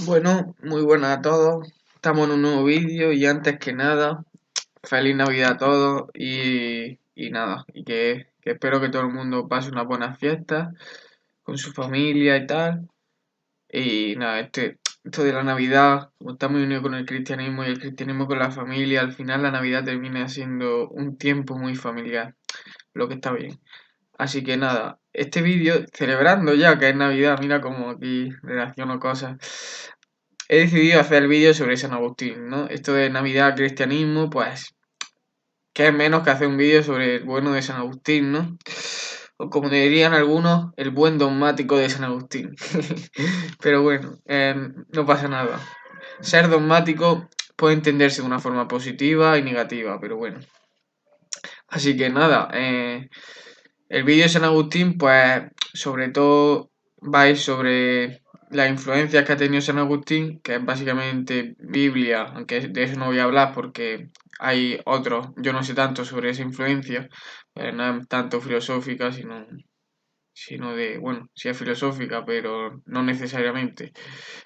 Bueno, muy buenas a todos. Estamos en un nuevo vídeo y antes que nada, feliz Navidad a todos y nada, y que espero que todo el mundo pase unas buenas fiestas con su familia y tal. Y nada, esto de la Navidad, como está muy unido con el cristianismo y el cristianismo con la familia, al final la Navidad termina siendo un tiempo muy familiar, lo que está bien. Así que nada, este vídeo, celebrando ya que es Navidad, mira como aquí relaciono cosas. He decidido hacer el vídeo sobre San Agustín, ¿no? Esto de Navidad, cristianismo, pues, ¿qué es menos que hacer un vídeo sobre el bueno de San Agustín, ¿no? O como dirían algunos, el buen dogmático de San Agustín. Pero bueno, no pasa nada. Ser dogmático puede entenderse de una forma positiva y negativa, pero bueno. Así que nada, el vídeo de San Agustín, pues, sobre todo va a ir sobre las influencias que ha tenido San Agustín, que es básicamente Biblia, aunque de eso no voy a hablar porque hay otros, yo no sé tanto sobre esa influencia, no es tanto filosófica, sino de, bueno, sí es filosófica, pero no necesariamente.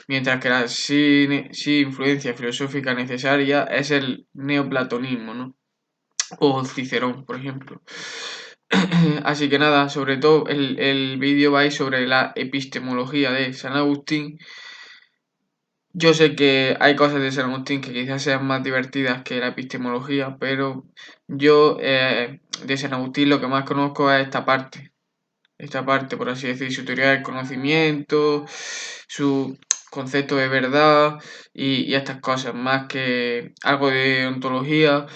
Mientras que la sí influencia filosófica necesaria es el neoplatonismo, ¿no? O Cicerón, por ejemplo. Así que nada, sobre todo el vídeo va a ir sobre la epistemología de San Agustín. Yo sé que hay cosas de San Agustín que quizás sean más divertidas que la epistemología, pero yo de San Agustín lo que más conozco es esta parte, por así decir, su teoría del conocimiento, su concepto de verdad y estas cosas, más que algo de ontología,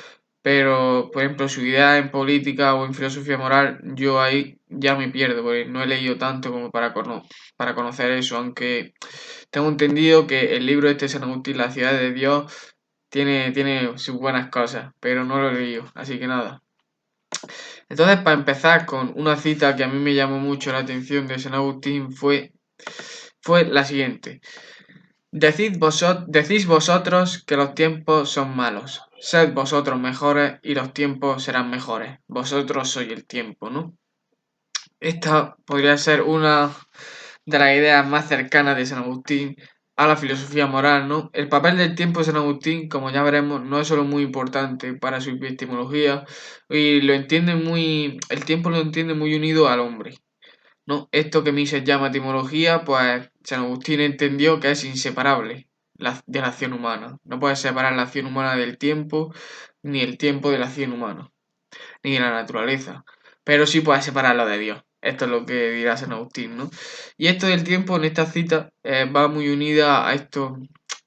pero por ejemplo su idea en política o en filosofía moral, yo ahí ya me pierdo, porque no he leído tanto como para conocer eso, aunque tengo entendido que el libro este de San Agustín, La ciudad de Dios, tiene sus buenas cosas, pero no lo he leído, así que nada. Entonces, para empezar con una cita que a mí me llamó mucho la atención de San Agustín fue la siguiente. Decís vosotros que los tiempos son malos. Sed vosotros mejores y los tiempos serán mejores. Vosotros sois el tiempo, ¿no? Esta podría ser una de las ideas más cercanas de San Agustín a la filosofía moral, ¿no? El papel del tiempo de San Agustín, como ya veremos, no es solo muy importante para su epistemología y el tiempo lo entiende muy unido al hombre, ¿no? Esto que Mises llama etimología, pues San Agustín entendió que es inseparable de la acción humana. No puedes separar la acción humana del tiempo, ni el tiempo de la acción humana, ni de la naturaleza. Pero sí puedes separarlo de Dios. Esto es lo que dirá San Agustín, ¿no? Y esto del tiempo en esta cita va muy unida a esto,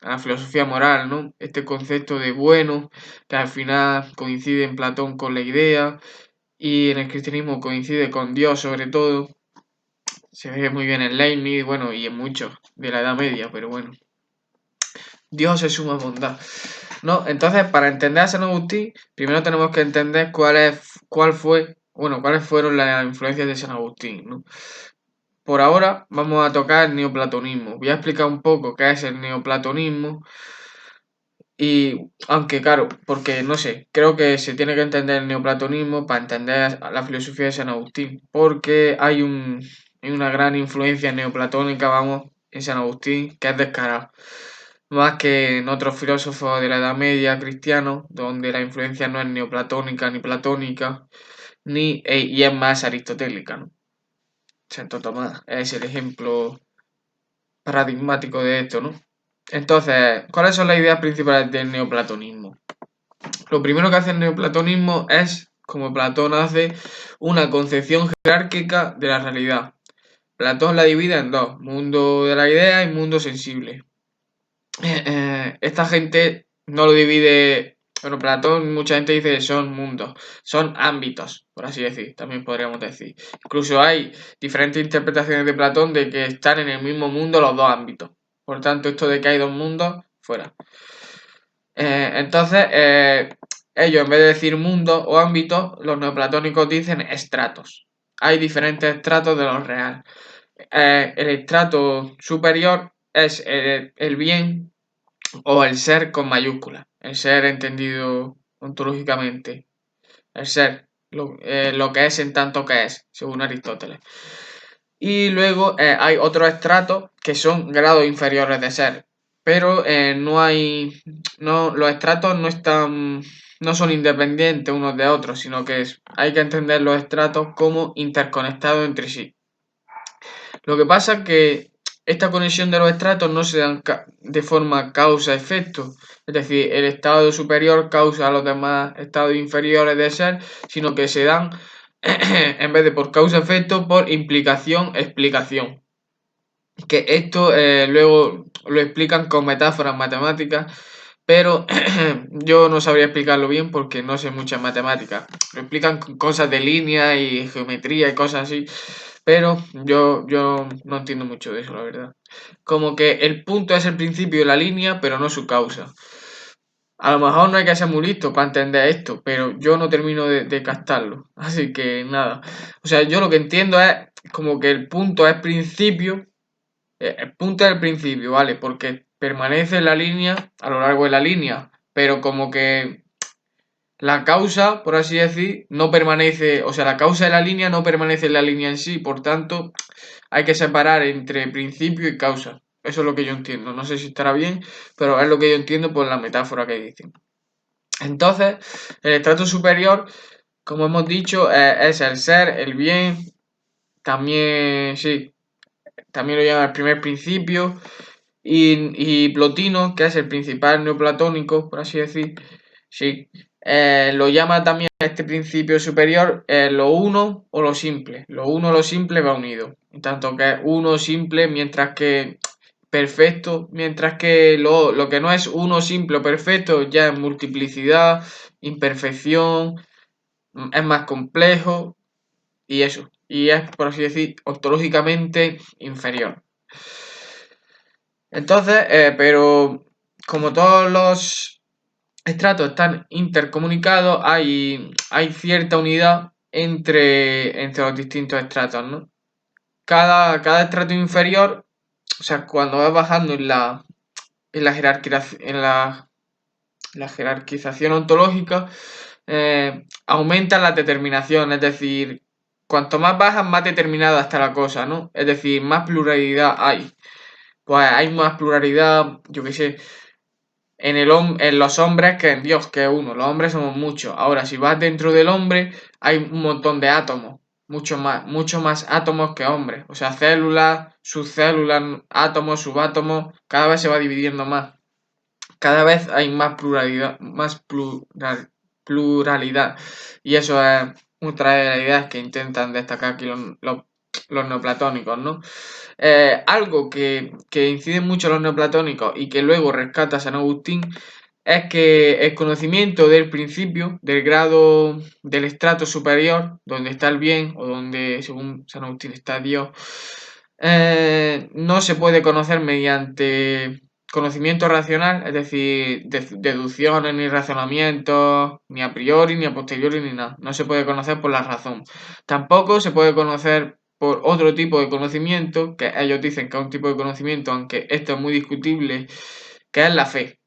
a la filosofía moral, ¿no? Este concepto de bueno, que al final coincide en Platón con la idea, y en el cristianismo coincide con Dios sobre todo. Se ve muy bien en Leibniz, bueno, y en muchos de la Edad Media, pero bueno. Dios es suma bondad. ¿No? Entonces, para entender a San Agustín, primero tenemos que entender cuáles fueron las influencias de San Agustín, ¿no? Por ahora vamos a tocar el neoplatonismo. Voy a explicar un poco qué es el neoplatonismo y, aunque claro, porque no sé, creo que se tiene que entender el neoplatonismo para entender la filosofía de San Agustín, porque hay una gran influencia neoplatónica, vamos, en San Agustín, que es descarada. Más que en otros filósofos de la Edad Media cristianos, donde la influencia no es neoplatónica ni platónica, y es más aristotélica, ¿no? Santo Tomás es el ejemplo paradigmático de esto, ¿no? Entonces, ¿cuáles son las ideas principales del neoplatonismo? Lo primero que hace el neoplatonismo es, como Platón hace, una concepción jerárquica de la realidad. Platón la divide en dos, mundo de la idea y mundo sensible. Esta gente no lo divide, bueno, Platón, mucha gente dice que son mundos, son ámbitos, por así decir, también podríamos decir. Incluso hay diferentes interpretaciones de Platón de que están en el mismo mundo los dos ámbitos. Por tanto, esto de que hay dos mundos, fuera. Entonces, ellos en vez de decir mundo o ámbitos, los neoplatónicos dicen estratos. Hay diferentes estratos de lo real. El estrato superior es el bien o el ser con mayúscula. El ser entendido ontológicamente. El ser, lo que es en tanto que es, según Aristóteles. Y luego hay otros estratos que son grados inferiores de ser. pero los estratos no son independientes unos de otros, sino que hay que entender los estratos como interconectados entre sí. Lo que pasa es que esta conexión de los estratos no se dan de forma causa-efecto, es decir, el estado superior causa a los demás estados inferiores de ser, sino que se dan, en vez de por causa-efecto, por implicación-explicación. Que esto luego lo explican con metáforas matemáticas, pero yo no sabría explicarlo bien porque no sé muchas matemáticas. Lo explican con cosas de línea y geometría y cosas así, pero yo no entiendo mucho de eso, la verdad. Como que el punto es el principio de la línea, pero no su causa. A lo mejor no hay que ser muy listo para entender esto, pero yo no termino de captarlo. Así que nada. O sea, yo lo que entiendo es como que el punto es principio, el punto es el principio, ¿vale? Porque permanece en la línea a lo largo de la línea, pero como que la causa, por así decir, no permanece, o sea, la causa de la línea no permanece en la línea en sí, por tanto, hay que separar entre principio y causa. Eso es lo que yo entiendo. No sé si estará bien, pero es lo que yo entiendo por la metáfora que dicen. Entonces, el estrato superior, como hemos dicho, es el ser, el bien, también, sí, también lo llama el primer principio, y Plotino, que es el principal neoplatónico, por así decir, sí, lo llama también este principio superior lo uno o lo simple. Lo uno o lo simple va unido. Tanto que es uno simple, mientras que perfecto, mientras que lo que no es uno simple o perfecto ya es multiplicidad, imperfección, es más complejo y eso. Y es, por así decir, ontológicamente inferior. Entonces, pero como todos los estratos están intercomunicados, hay cierta unidad entre los distintos estratos, ¿no? Cada estrato inferior, o sea, cuando vas bajando en la jerarquización ontológica, aumenta la determinación, es decir, cuanto más bajas, más determinada está la cosa, ¿no? Es decir, más pluralidad hay. Pues hay más pluralidad, yo qué sé, en los hombres que en Dios, que es uno. Los hombres somos muchos. Ahora, si vas dentro del hombre, hay un montón de átomos. Mucho más átomos que hombres. O sea, células, subcélulas, átomos, subátomos, cada vez se va dividiendo más. Cada vez hay más pluralidad, pluralidad. Y eso es otra de las ideas que intentan destacar aquí los neoplatónicos, ¿no? Algo que incide mucho en los neoplatónicos y que luego rescata San Agustín es que el conocimiento del principio, del grado, del estrato superior, donde está el bien o donde, según San Agustín, está Dios, no se puede conocer mediante conocimiento racional, es decir, deducciones, ni razonamientos, ni a priori, ni a posteriori, ni nada. No se puede conocer por la razón. Tampoco se puede conocer por otro tipo de conocimiento, que ellos dicen que es un tipo de conocimiento, aunque esto es muy discutible, que es la fe.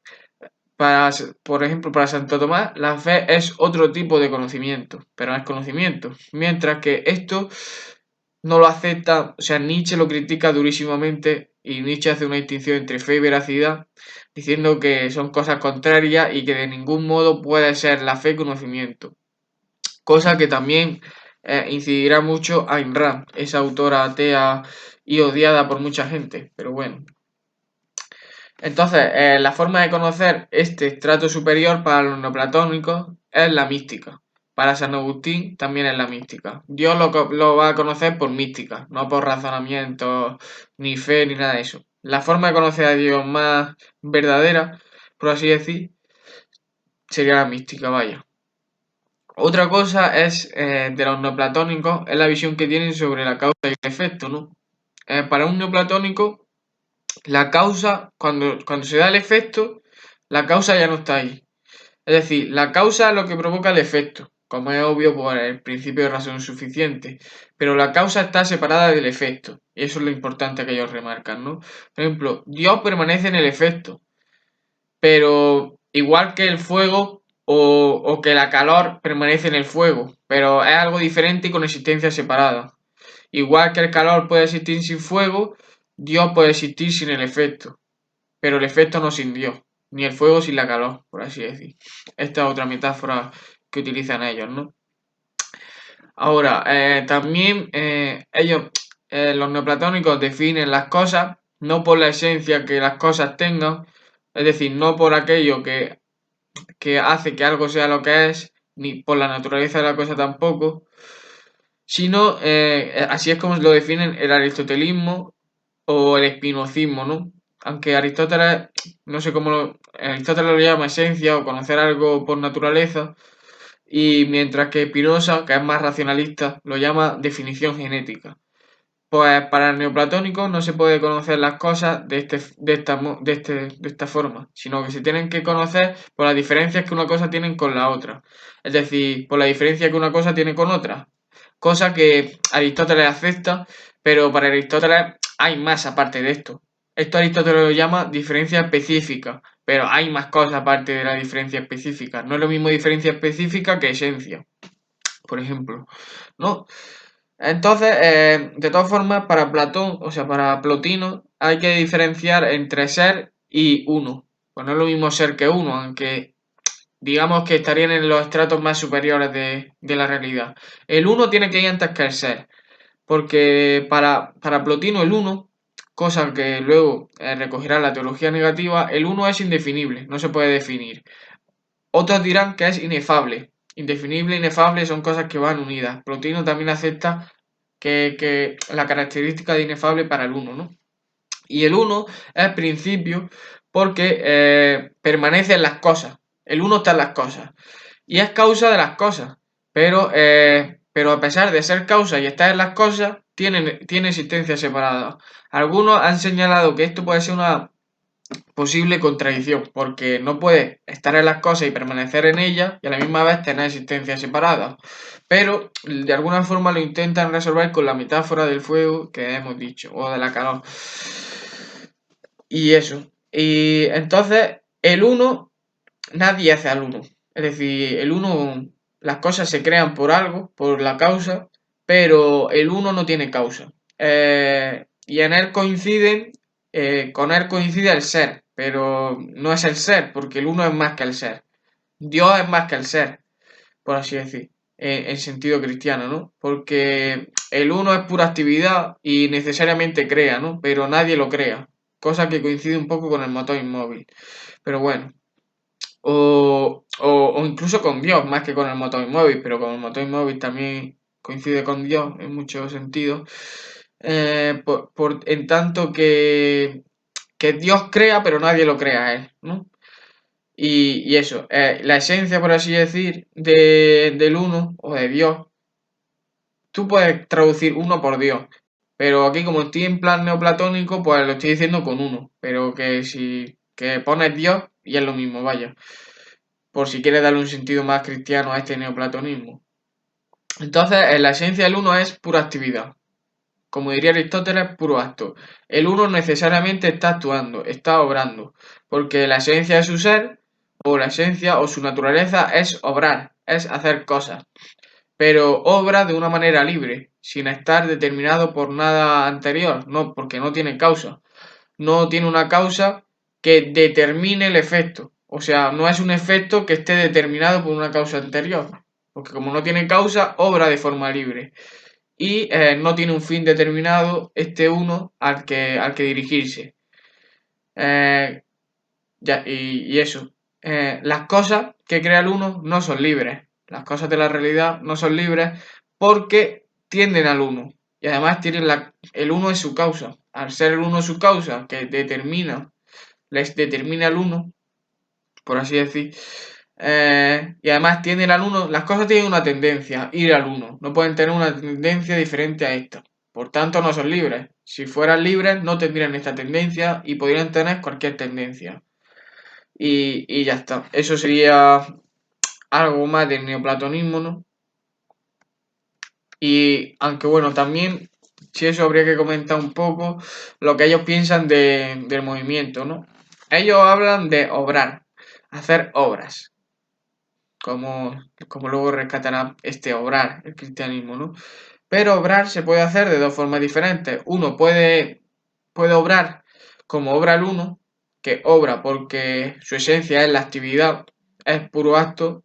Por ejemplo, para Santo Tomás, la fe es otro tipo de conocimiento, pero no es conocimiento. Mientras que esto no lo acepta, o sea, Nietzsche lo critica durísimamente y Nietzsche hace una distinción entre fe y veracidad, diciendo que son cosas contrarias y que de ningún modo puede ser la fe conocimiento. Cosa que también incidirá mucho a Ayn Rand, esa autora atea y odiada por mucha gente, pero bueno. Entonces, la forma de conocer este estrato superior para los neoplatónicos es la mística. Para San Agustín también es la mística. Dios lo va a conocer por mística, no por razonamiento, ni fe, ni nada de eso. La forma de conocer a Dios más verdadera, por así decir, sería la mística, vaya. Otra cosa es, de los neoplatónicos, es la visión que tienen sobre la causa y el efecto, ¿no? Para un neoplatónico, la causa, cuando se da el efecto, la causa ya no está ahí. Es decir, la causa es lo que provoca el efecto, como es obvio por el principio de razón suficiente, pero la causa está separada del efecto, y eso es lo importante que ellos remarcan, ¿no? Por ejemplo, Dios permanece en el efecto, pero igual que el fuego o que la calor permanece en el fuego, pero es algo diferente y con existencia separada. Igual que el calor puede existir sin fuego, Dios puede existir sin el efecto. pero el efecto no sin Dios, ni el fuego sin la calor, por así decir. Esta es otra metáfora que utilizan ellos, ¿no? Ahora, también ellos, los neoplatónicos, definen las cosas no por la esencia que las cosas tengan, es decir, no por aquello que hace que algo sea lo que es, ni por la naturaleza de la cosa tampoco, sino así es como lo definen el aristotelismo o el espinocismo, ¿no? Aunque Aristóteles, no sé cómo Aristóteles lo llama esencia o conocer algo por naturaleza, y mientras que Spinoza, que es más racionalista, lo llama definición genética. Pues para el neoplatónico no se puede conocer las cosas de esta forma, sino que se tienen que conocer por las diferencias que una cosa tiene con la otra. Es decir, por la diferencia que una cosa tiene con otra. Cosa que Aristóteles acepta, pero para Aristóteles hay más aparte de esto. Esto Aristóteles lo llama diferencia específica, pero hay más cosas aparte de la diferencia específica. No es lo mismo diferencia específica que esencia, por ejemplo, ¿no? Entonces, de todas formas, para Platón, o sea, para Plotino, hay que diferenciar entre ser y uno. Pues no es lo mismo ser que uno, aunque digamos que estarían en los estratos más superiores de la realidad. El uno tiene que ir antes que el ser, porque para Plotino el uno, cosa que luego recogerá la teología negativa, el uno es indefinible, no se puede definir. Otros dirán que es inefable. Indefinible e inefable son cosas que van unidas. Plotino también acepta que la característica de inefable para el uno, ¿no? Y el uno es principio porque permanece en las cosas. El uno está en las cosas. Y es causa de las cosas. Pero a pesar de ser causa y estar en las cosas, tiene existencia separada. Algunos han señalado que esto puede ser una posible contradicción, porque no puede estar en las cosas y permanecer en ellas y a la misma vez tener existencia separada. Pero de alguna forma lo intentan resolver con la metáfora del fuego que hemos dicho, o de la calor. Y eso. Y entonces, el uno, nadie hace al uno. Es decir, el uno, las cosas se crean por algo, por la causa, pero el uno no tiene causa. Y en él coinciden, con él coincide el ser, pero no es el ser, porque el uno es más que el ser. Dios es más que el ser, por así decir, en sentido cristiano, ¿no? Porque el uno es pura actividad y necesariamente crea, ¿no? Pero nadie lo crea, cosa que coincide un poco con el motor inmóvil. Pero bueno, o incluso con Dios, más que con el motor inmóvil, pero con el motor inmóvil también coincide con Dios en muchos sentidos. En tanto que Dios crea, pero nadie lo crea a él, ¿no? Y eso, la esencia, por así decir, del uno o de Dios, tú puedes traducir uno por Dios, pero aquí como estoy en plan neoplatónico, pues lo estoy diciendo con uno, pero que si que pones Dios y es lo mismo, vaya, por si quieres darle un sentido más cristiano a este neoplatonismo. Entonces, la esencia del uno es pura actividad. Como diría Aristóteles, puro acto. El uno necesariamente está actuando, está obrando, porque la esencia de su ser, o la esencia o su naturaleza es obrar, es hacer cosas, pero obra de una manera libre, sin estar determinado por nada anterior, no, porque no tiene causa. No tiene una causa que determine el efecto. O sea, no es un efecto que esté determinado por una causa anterior, porque como no tiene causa, obra de forma libre y no tiene un fin determinado este uno al que dirigirse. Eh, y eso. Las cosas que crea el uno no son libres. Las cosas de la realidad no son libres porque tienden al uno. Y además tienen el uno es su causa. Al ser el uno su causa, que les determina el uno, por así decir, y además tienden al uno, las cosas tienen una tendencia, ir al uno, no pueden tener una tendencia diferente a esta. Por tanto, no son libres. Si fueran libres, no tendrían esta tendencia y podrían tener cualquier tendencia. Y ya está. Eso sería algo más del neoplatonismo, ¿no? Y aunque bueno, también, si eso habría que comentar un poco lo que ellos piensan del movimiento, ¿no? Ellos hablan de obrar, hacer obras. Como luego rescatará este obrar, el cristianismo, ¿no? Pero obrar se puede hacer de dos formas diferentes. Uno puede obrar como obra el uno, que obra porque su esencia es la actividad, es puro acto,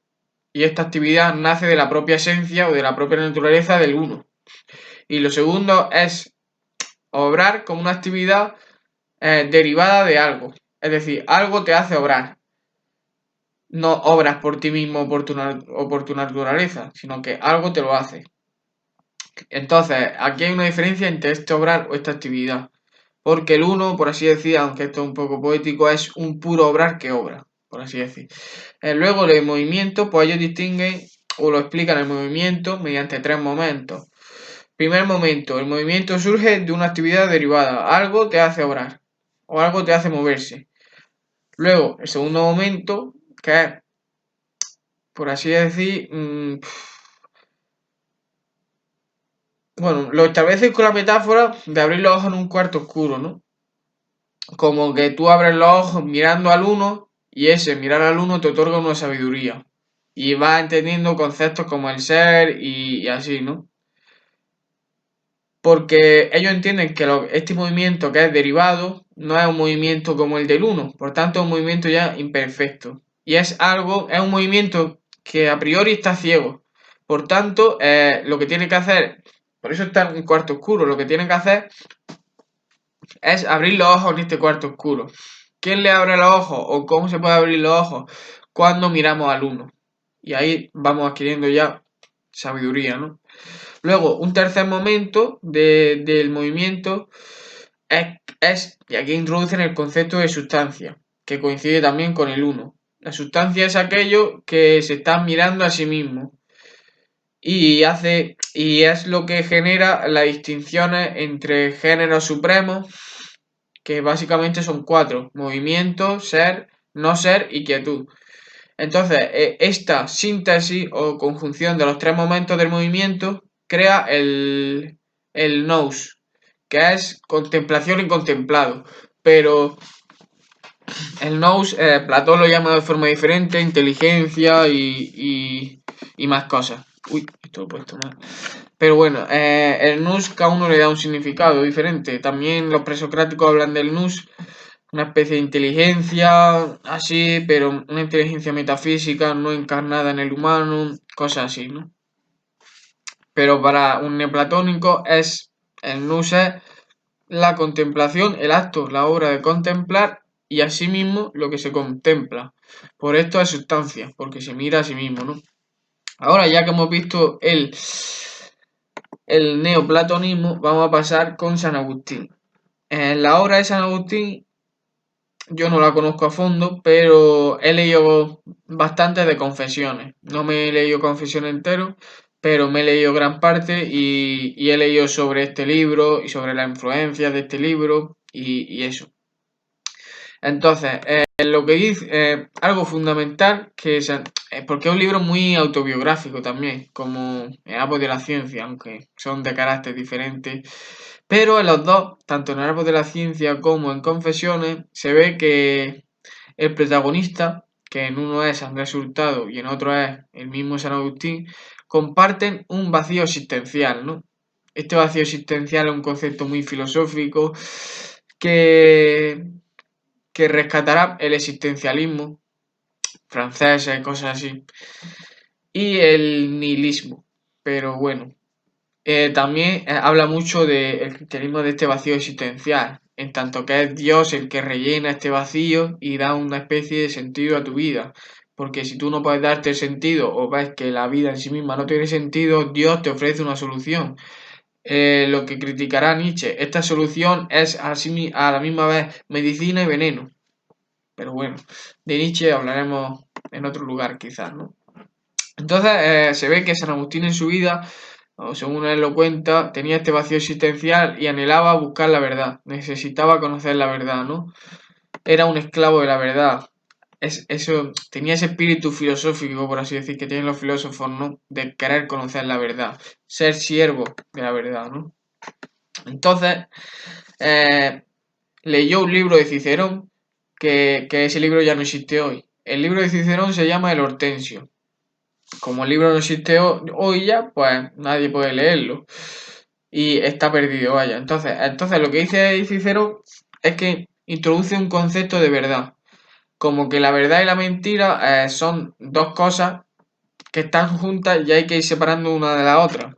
y esta actividad nace de la propia esencia o de la propia naturaleza del uno. Y lo segundo es obrar como una actividad derivada de algo. Es decir, algo te hace obrar. No obras por ti mismo o por tu naturaleza, sino que algo te lo hace. Entonces, aquí hay una diferencia entre este obrar o esta actividad. Porque el uno, por así decir, aunque esto es un poco poético, es un puro obrar que obra, por así decir. Luego, el movimiento, pues ellos distinguen o lo explican el movimiento mediante tres momentos. Primer momento, el movimiento surge de una actividad derivada. Algo te hace obrar o algo te hace moverse. Luego, el segundo momento, que es, por así decir, bueno, lo estableces con la metáfora de abrir los ojos en un cuarto oscuro, ¿no? Como que tú abres los ojos mirando al uno y ese mirar al uno te otorga una sabiduría. Y vas entendiendo conceptos como el ser y así, ¿no? Porque ellos entienden que este movimiento que es derivado no es un movimiento como el del uno, por tanto es un movimiento ya imperfecto. Y es un movimiento que a priori está ciego. Por tanto, lo que tiene que hacer, por eso está en un cuarto oscuro, lo que tiene que hacer es abrir los ojos en este cuarto oscuro. ¿Quién le abre los ojos o cómo se puede abrir los ojos? Cuando miramos al uno. Y ahí vamos adquiriendo ya sabiduría, ¿no? Luego, un tercer momento del movimiento y aquí introducen el concepto de sustancia, que coincide también con el uno. La sustancia es aquello que se está mirando a sí mismo y es lo que genera las distinciones entre géneros supremos, que básicamente son cuatro: movimiento, ser, no ser y quietud. Entonces, esta síntesis o conjunción de los tres momentos del movimiento crea el nous, que es contemplación y contemplado. Pero el nous, Platón lo llama de forma diferente, inteligencia y más cosas. Uy, esto lo he puesto mal. Pero bueno, el nous cada uno le da un significado diferente. También los presocráticos hablan del nous, una especie de inteligencia, así, pero una inteligencia metafísica, no encarnada en el humano, cosas así, ¿no? Pero para un neoplatónico el nous es la contemplación, el acto, la obra de contemplar y asimismo lo que se contempla. Por esto es sustancia, porque se mira a sí mismo, ¿no? Ahora, ya que hemos visto el neoplatonismo, vamos a pasar con San Agustín. En la obra de San Agustín yo no la conozco a fondo, pero he leído bastante de confesiones. No me he leído confesiones entero, pero me he leído gran parte y he leído sobre este libro y sobre las influencias de este libro y eso. Entonces, lo que dice, algo fundamental, porque es un libro muy autobiográfico también, como en Árbol de la Ciencia, aunque son de carácter diferente. Pero en los dos, tanto en Árbol de la Ciencia como en Confesiones, se ve que el protagonista, que en uno es Andrés Hurtado y en otro es el mismo San Agustín, comparten un vacío existencial, ¿no? Este vacío existencial es un concepto muy filosófico que, que rescatará el existencialismo francés y cosas así, y el nihilismo. Pero bueno, también habla mucho del cristianismo de este vacío existencial, en tanto que es Dios el que rellena este vacío y da una especie de sentido a tu vida. Porque si tú no puedes darte sentido o ves que la vida en sí misma no tiene sentido, Dios te ofrece una solución. Lo que criticará Nietzsche, esta solución es a la misma vez medicina y veneno. Pero bueno, de Nietzsche hablaremos en otro lugar quizás, ¿no? Entonces se ve que San Agustín en su vida, o según él lo cuenta, tenía este vacío existencial y anhelaba buscar la verdad, necesitaba conocer la verdad, ¿no? Era un esclavo de la verdad. Eso, tenía ese espíritu filosófico, por así decir, que tienen los filósofos, ¿no? De querer conocer la verdad, ser siervo de la verdad, ¿no? Entonces, eh, leyó un libro de Cicerón, que ese libro ya no existe hoy. El libro de Cicerón se llama El Hortensio. Como el libro no existe hoy ya, pues nadie puede leerlo. Y está perdido, vaya. Entonces lo que dice Cicerón es que introduce un concepto de verdad, como que la verdad y la mentira son dos cosas que están juntas y hay que ir separando una de la otra.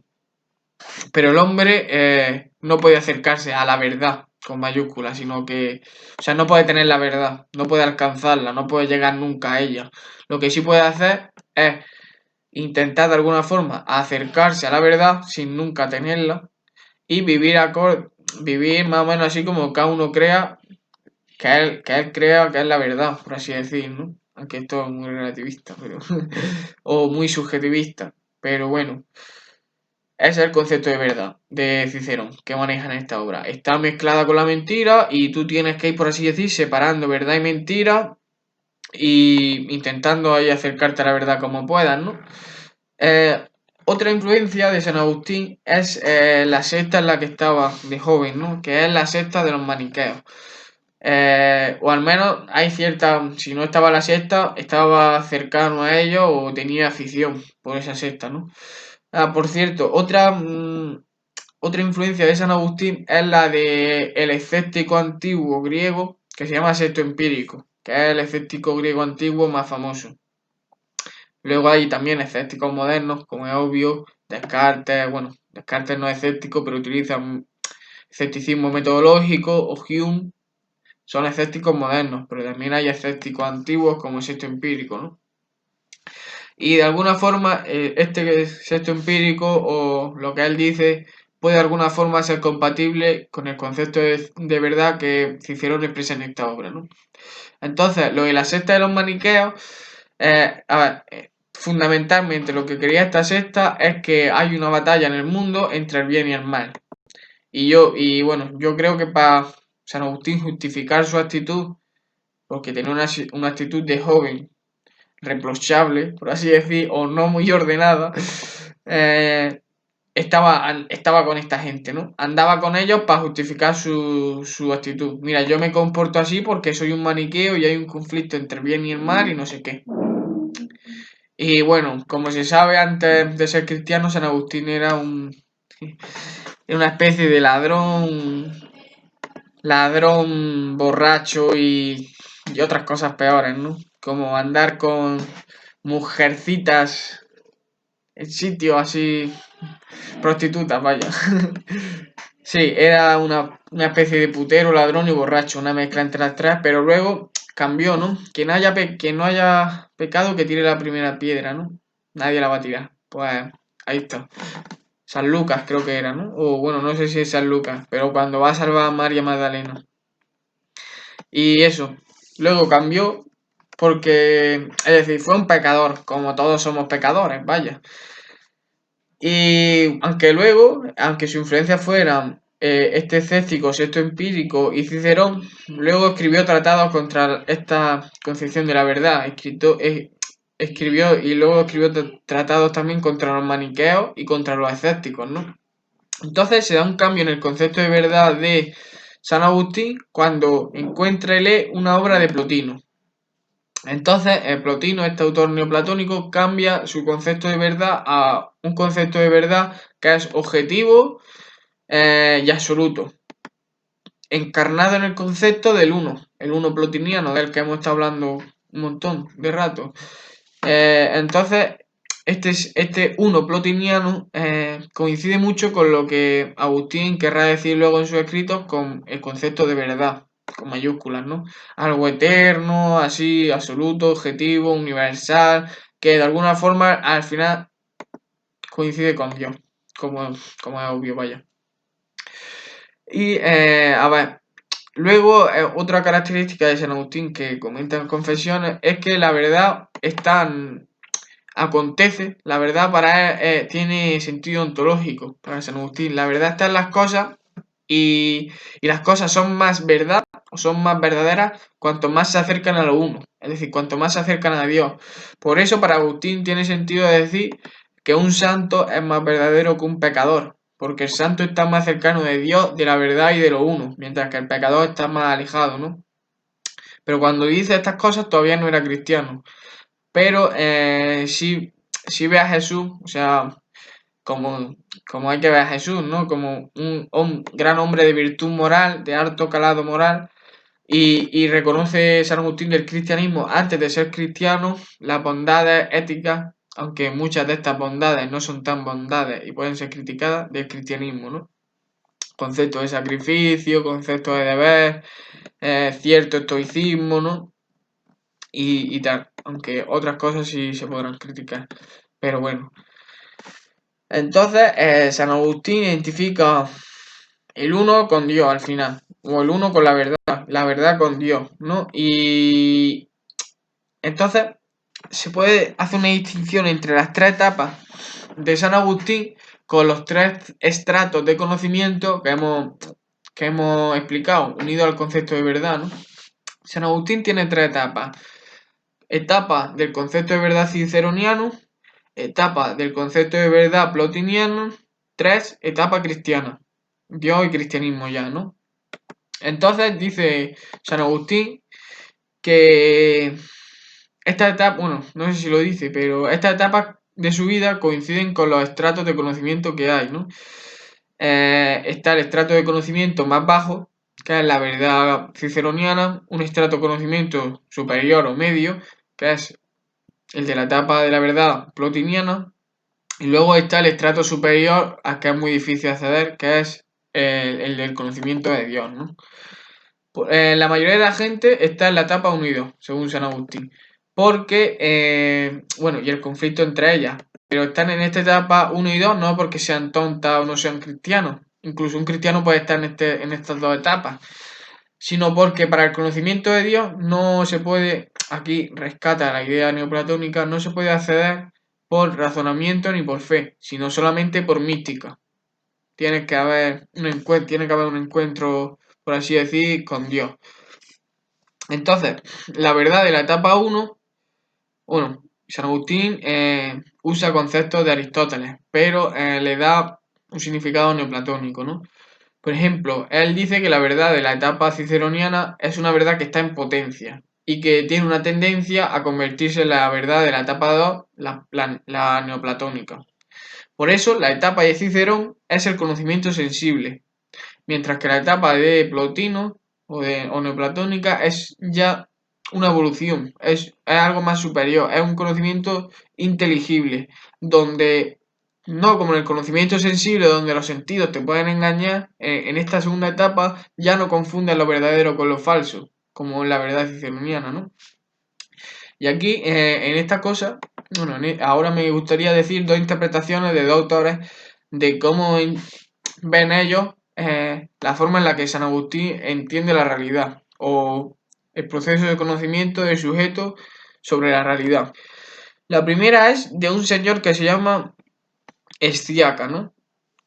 Pero el hombre no puede acercarse a la verdad con mayúsculas, sino que, o sea, no puede tener la verdad, no puede alcanzarla, no puede llegar nunca a ella. Lo que sí puede hacer es intentar de alguna forma acercarse a la verdad sin nunca tenerla y vivir más o menos así como cada uno crea que él crea que es la verdad, por así decir, ¿no? Aunque esto es muy relativista, pero o muy subjetivista, pero bueno. Ese es el concepto de verdad de Cicerón que maneja en esta obra. Está mezclada con la mentira y tú tienes que ir, por así decir, separando verdad y mentira y intentando ahí acercarte a la verdad como puedas, ¿no? Eh, Otra influencia de San Agustín es la secta en la que estaba de joven, ¿no? Que es la secta de los maniqueos. O al menos hay cierta, si no estaba la secta, estaba cercano a ellos o tenía afición por esa secta, ¿no? Ah, por cierto, otra influencia de San Agustín es la de el escéptico antiguo griego que se llama Sexto Empírico, que es el escéptico griego antiguo más famoso. Luego hay también escépticos modernos, como es obvio, Descartes, bueno, Descartes no es escéptico, pero utiliza un escepticismo metodológico, o Hume, son escépticos modernos, pero también hay escépticos antiguos como Sexto Empírico, ¿no? Y de alguna forma, este sexto empírico o lo que él dice puede de alguna forma ser compatible con el concepto de verdad que Cicerón expresa en esta obra, ¿no? Entonces, lo de la secta de los maniqueos, a ver, fundamentalmente lo que quería esta secta es que hay una batalla en el mundo entre el bien y el mal. Y bueno, yo creo que para San Agustín justificar su actitud, porque tenía una actitud de joven reprochable, por así decir, o no muy ordenada, estaba con esta gente, ¿no? Andaba con ellos para justificar su actitud. Mira, yo me comporto así porque soy un maniqueo y hay un conflicto entre el bien y el mal y no sé qué. Y bueno, como se sabe, antes de ser cristiano, San Agustín era una especie de ladrón borracho y otras cosas peores, ¿no? Como andar con mujercitas en sitios así, prostitutas, vaya. Sí, era una especie de putero, ladrón y borracho, una mezcla entre las tres, pero luego cambió, ¿no? Quien no haya pecado, que tire la primera piedra, ¿no? Nadie la va a tirar. Pues ahí está. San Lucas creo que era, ¿no? O bueno, no sé si es San Lucas, pero cuando va a salvar a María Magdalena. Y eso. Luego cambió porque, es decir, fue un pecador, como todos somos pecadores, vaya. Y aunque su influencia fuera este escéptico, Sexto Empírico y Cicerón, luego escribió tratados contra esta concepción de la verdad. Escribió y luego escribió tratados también contra los maniqueos y contra los escépticos, ¿no? Entonces se da un cambio en el concepto de verdad de San Agustín cuando encuentra y lee una obra de Plotino. Entonces, Plotino, este autor neoplatónico, cambia su concepto de verdad a un concepto de verdad que es objetivo y absoluto, encarnado en el concepto del uno, el uno plotiniano, del que hemos estado hablando un montón de rato. Entonces, este uno plotiniano coincide mucho con lo que Agustín querrá decir luego en sus escritos con el concepto de verdad, con mayúsculas, ¿no? Algo eterno, así, absoluto, objetivo, universal, que de alguna forma al final coincide con Dios, como es obvio, vaya. Y, a ver, luego otra característica de San Agustín que comenta en Confesiones es que la verdad es tan acontece, la verdad para él tiene sentido ontológico, para San Agustín. La verdad está en las cosas y las cosas son más verdad o son más verdaderas cuanto más se acercan a lo uno, es decir, cuanto más se acercan a Dios. Por eso para Agustín tiene sentido decir que un santo es más verdadero que un pecador, porque el santo está más cercano de Dios, de la verdad y de lo uno, mientras que el pecador está más alejado, ¿no? Pero cuando dice estas cosas todavía no era cristiano. Pero sí ve a Jesús, o sea, como hay que ver a Jesús, ¿no? Como un gran hombre de virtud moral, de alto calado moral, Y reconoce San Agustín del cristianismo antes de ser cristiano las bondades éticas, aunque muchas de estas bondades no son tan bondades y pueden ser criticadas, del cristianismo, ¿no? Concepto de sacrificio, concepto de deber, cierto estoicismo, ¿no? Y tal, aunque otras cosas sí se podrán criticar. Pero bueno. Entonces, San Agustín identifica el uno con Dios al final, o el uno con la verdad con Dios, ¿no? Y entonces se puede hacer una distinción entre las tres etapas de San Agustín con los tres estratos de conocimiento que hemos explicado, unidos al concepto de verdad, ¿no? San Agustín tiene tres etapas. Etapa del concepto de verdad ciceroniano, etapa del concepto de verdad plotiniano, tres, etapa cristiana. Dios y cristianismo ya, ¿no? Entonces dice San Agustín que esta etapa, bueno, no sé si lo dice, pero estas etapas de su vida coinciden con los estratos de conocimiento que hay, ¿no? Está el estrato de conocimiento más bajo, que es la verdad ciceroniana, un estrato de conocimiento superior o medio, que es el de la etapa de la verdad plotiniana, y luego está el estrato superior, al que es muy difícil acceder, que es el del conocimiento de Dios, ¿no? La mayoría de la gente está en la etapa 1 y 2, según San Agustín, porque, bueno, y el conflicto entre ellas, pero están en esta etapa 1 y 2 no porque sean tontas o no sean cristianos, incluso un cristiano puede estar en estas dos etapas, sino porque para el conocimiento de Dios no se puede, aquí rescata la idea neoplatónica, no se puede acceder por razonamiento ni por fe, sino solamente por mística. Tiene que haber un encuentro, por así decir, con Dios. Entonces, la verdad de la etapa 1, bueno, San Agustín usa conceptos de Aristóteles, pero le da un significado neoplatónico, ¿no? Por ejemplo, él dice que la verdad de la etapa ciceroniana es una verdad que está en potencia y que tiene una tendencia a convertirse en la verdad de la etapa 2, la neoplatónica. Por eso, la etapa de Cicerón es el conocimiento sensible, mientras que la etapa de Plotino o neoplatónica es ya una evolución, es algo más superior, es un conocimiento inteligible, donde no como en el conocimiento sensible, donde los sentidos te pueden engañar, en esta segunda etapa ya no confunden lo verdadero con lo falso, como en la verdad ciceroniana, ¿no? Y aquí, en esta cosa, bueno, ahora me gustaría decir dos interpretaciones de dos autores de cómo ven ellos la forma en la que San Agustín entiende la realidad o el proceso de conocimiento del sujeto sobre la realidad. La primera es de un señor que se llama Sciacca, ¿no?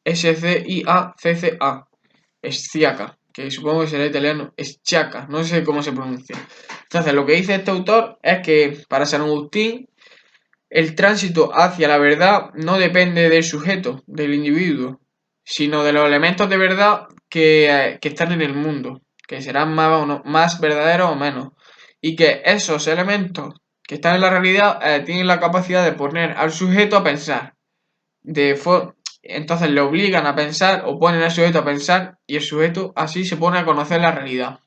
Sciacca, Sciacca, que supongo que será italiano, Sciacca, no sé cómo se pronuncia. Entonces, lo que dice este autor es que para San Agustín el tránsito hacia la verdad no depende del sujeto, del individuo, sino de los elementos de verdad que están en el mundo, que serán más verdaderos o menos, y que esos elementos que están en la realidad tienen la capacidad de poner al sujeto a pensar. Entonces le obligan a pensar o ponen al sujeto a pensar y el sujeto así se pone a conocer la realidad.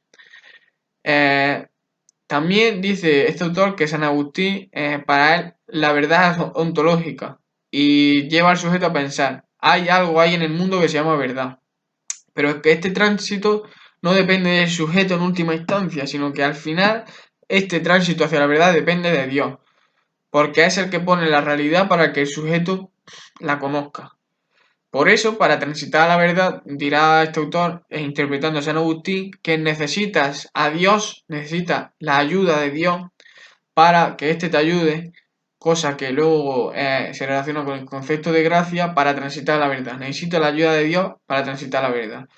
Eh, También dice este autor que San Agustín, para él, la verdad es ontológica y lleva al sujeto a pensar. Hay algo ahí en el mundo que se llama verdad. Pero es que este tránsito no depende del sujeto en última instancia, sino que al final este tránsito hacia la verdad depende de Dios, porque es el que pone la realidad para que el sujeto la conozca. Por eso, para transitar a la verdad, dirá este autor, interpretando a San Agustín, que necesitas a Dios, necesitas la ayuda de Dios para que éste te ayude, cosa que luego se relaciona con el concepto de gracia para transitar a la verdad. Necesitas la ayuda de Dios para transitar a la verdad.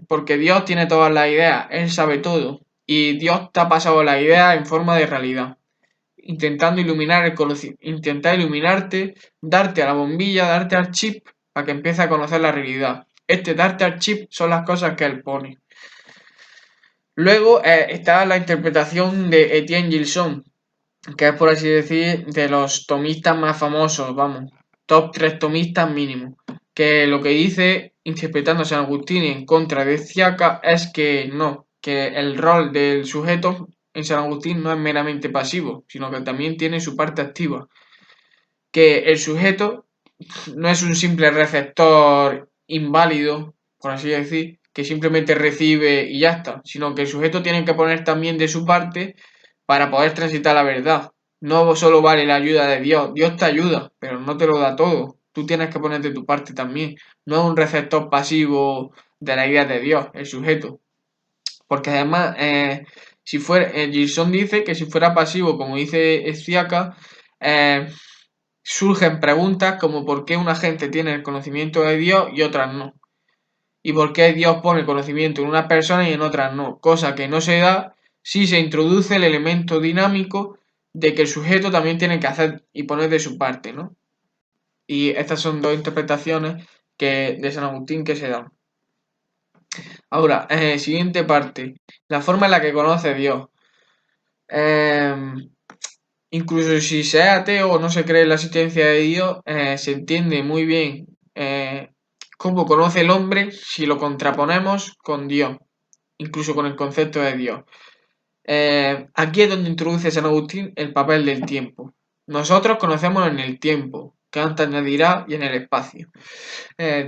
Porque Dios tiene todas las ideas, Él sabe todo, y Dios te ha pasado la idea en forma de realidad intentando intentar iluminarte, darte a la bombilla, darte al chip para que empiece a conocer la realidad. Darte al chip son las cosas que él pone. Luego está la interpretación de Etienne Gilson, que es por así decir de los tomistas más famosos, vamos, top 3 tomistas mínimo, que lo que dice, interpretando a San Agustín en contra de Sciacca, es que no, que el rol del sujeto en San Agustín no es meramente pasivo, sino que también tiene su parte activa, que el sujeto no es un simple receptor inválido, por así decir, que simplemente recibe y ya está, sino que el sujeto tiene que poner también de su parte para poder transitar la verdad. No solo vale la ayuda de Dios, Dios te ayuda, pero no te lo da todo. Tú tienes que poner de tu parte también. No es un receptor pasivo de la idea de Dios, el sujeto. Porque además, si fuera, Gilson dice que si fuera pasivo, como dice Esciaca, surgen preguntas como por qué una gente tiene el conocimiento de Dios y otras no. Y por qué Dios pone conocimiento en unas personas y en otras no. Cosa que no se da si se introduce el elemento dinámico de que el sujeto también tiene que hacer y poner de su parte, ¿no? Y estas son dos interpretaciones de San Agustín que se dan. Ahora, siguiente parte. La forma en la que conoce Dios. Incluso si se es ateo o no se cree en la existencia de Dios, se entiende muy bien cómo conoce el hombre si lo contraponemos con Dios, incluso con el concepto de Dios. Aquí es donde introduce San Agustín el papel del tiempo. Nosotros conocemos en el tiempo, Kant añadirá, y en el espacio.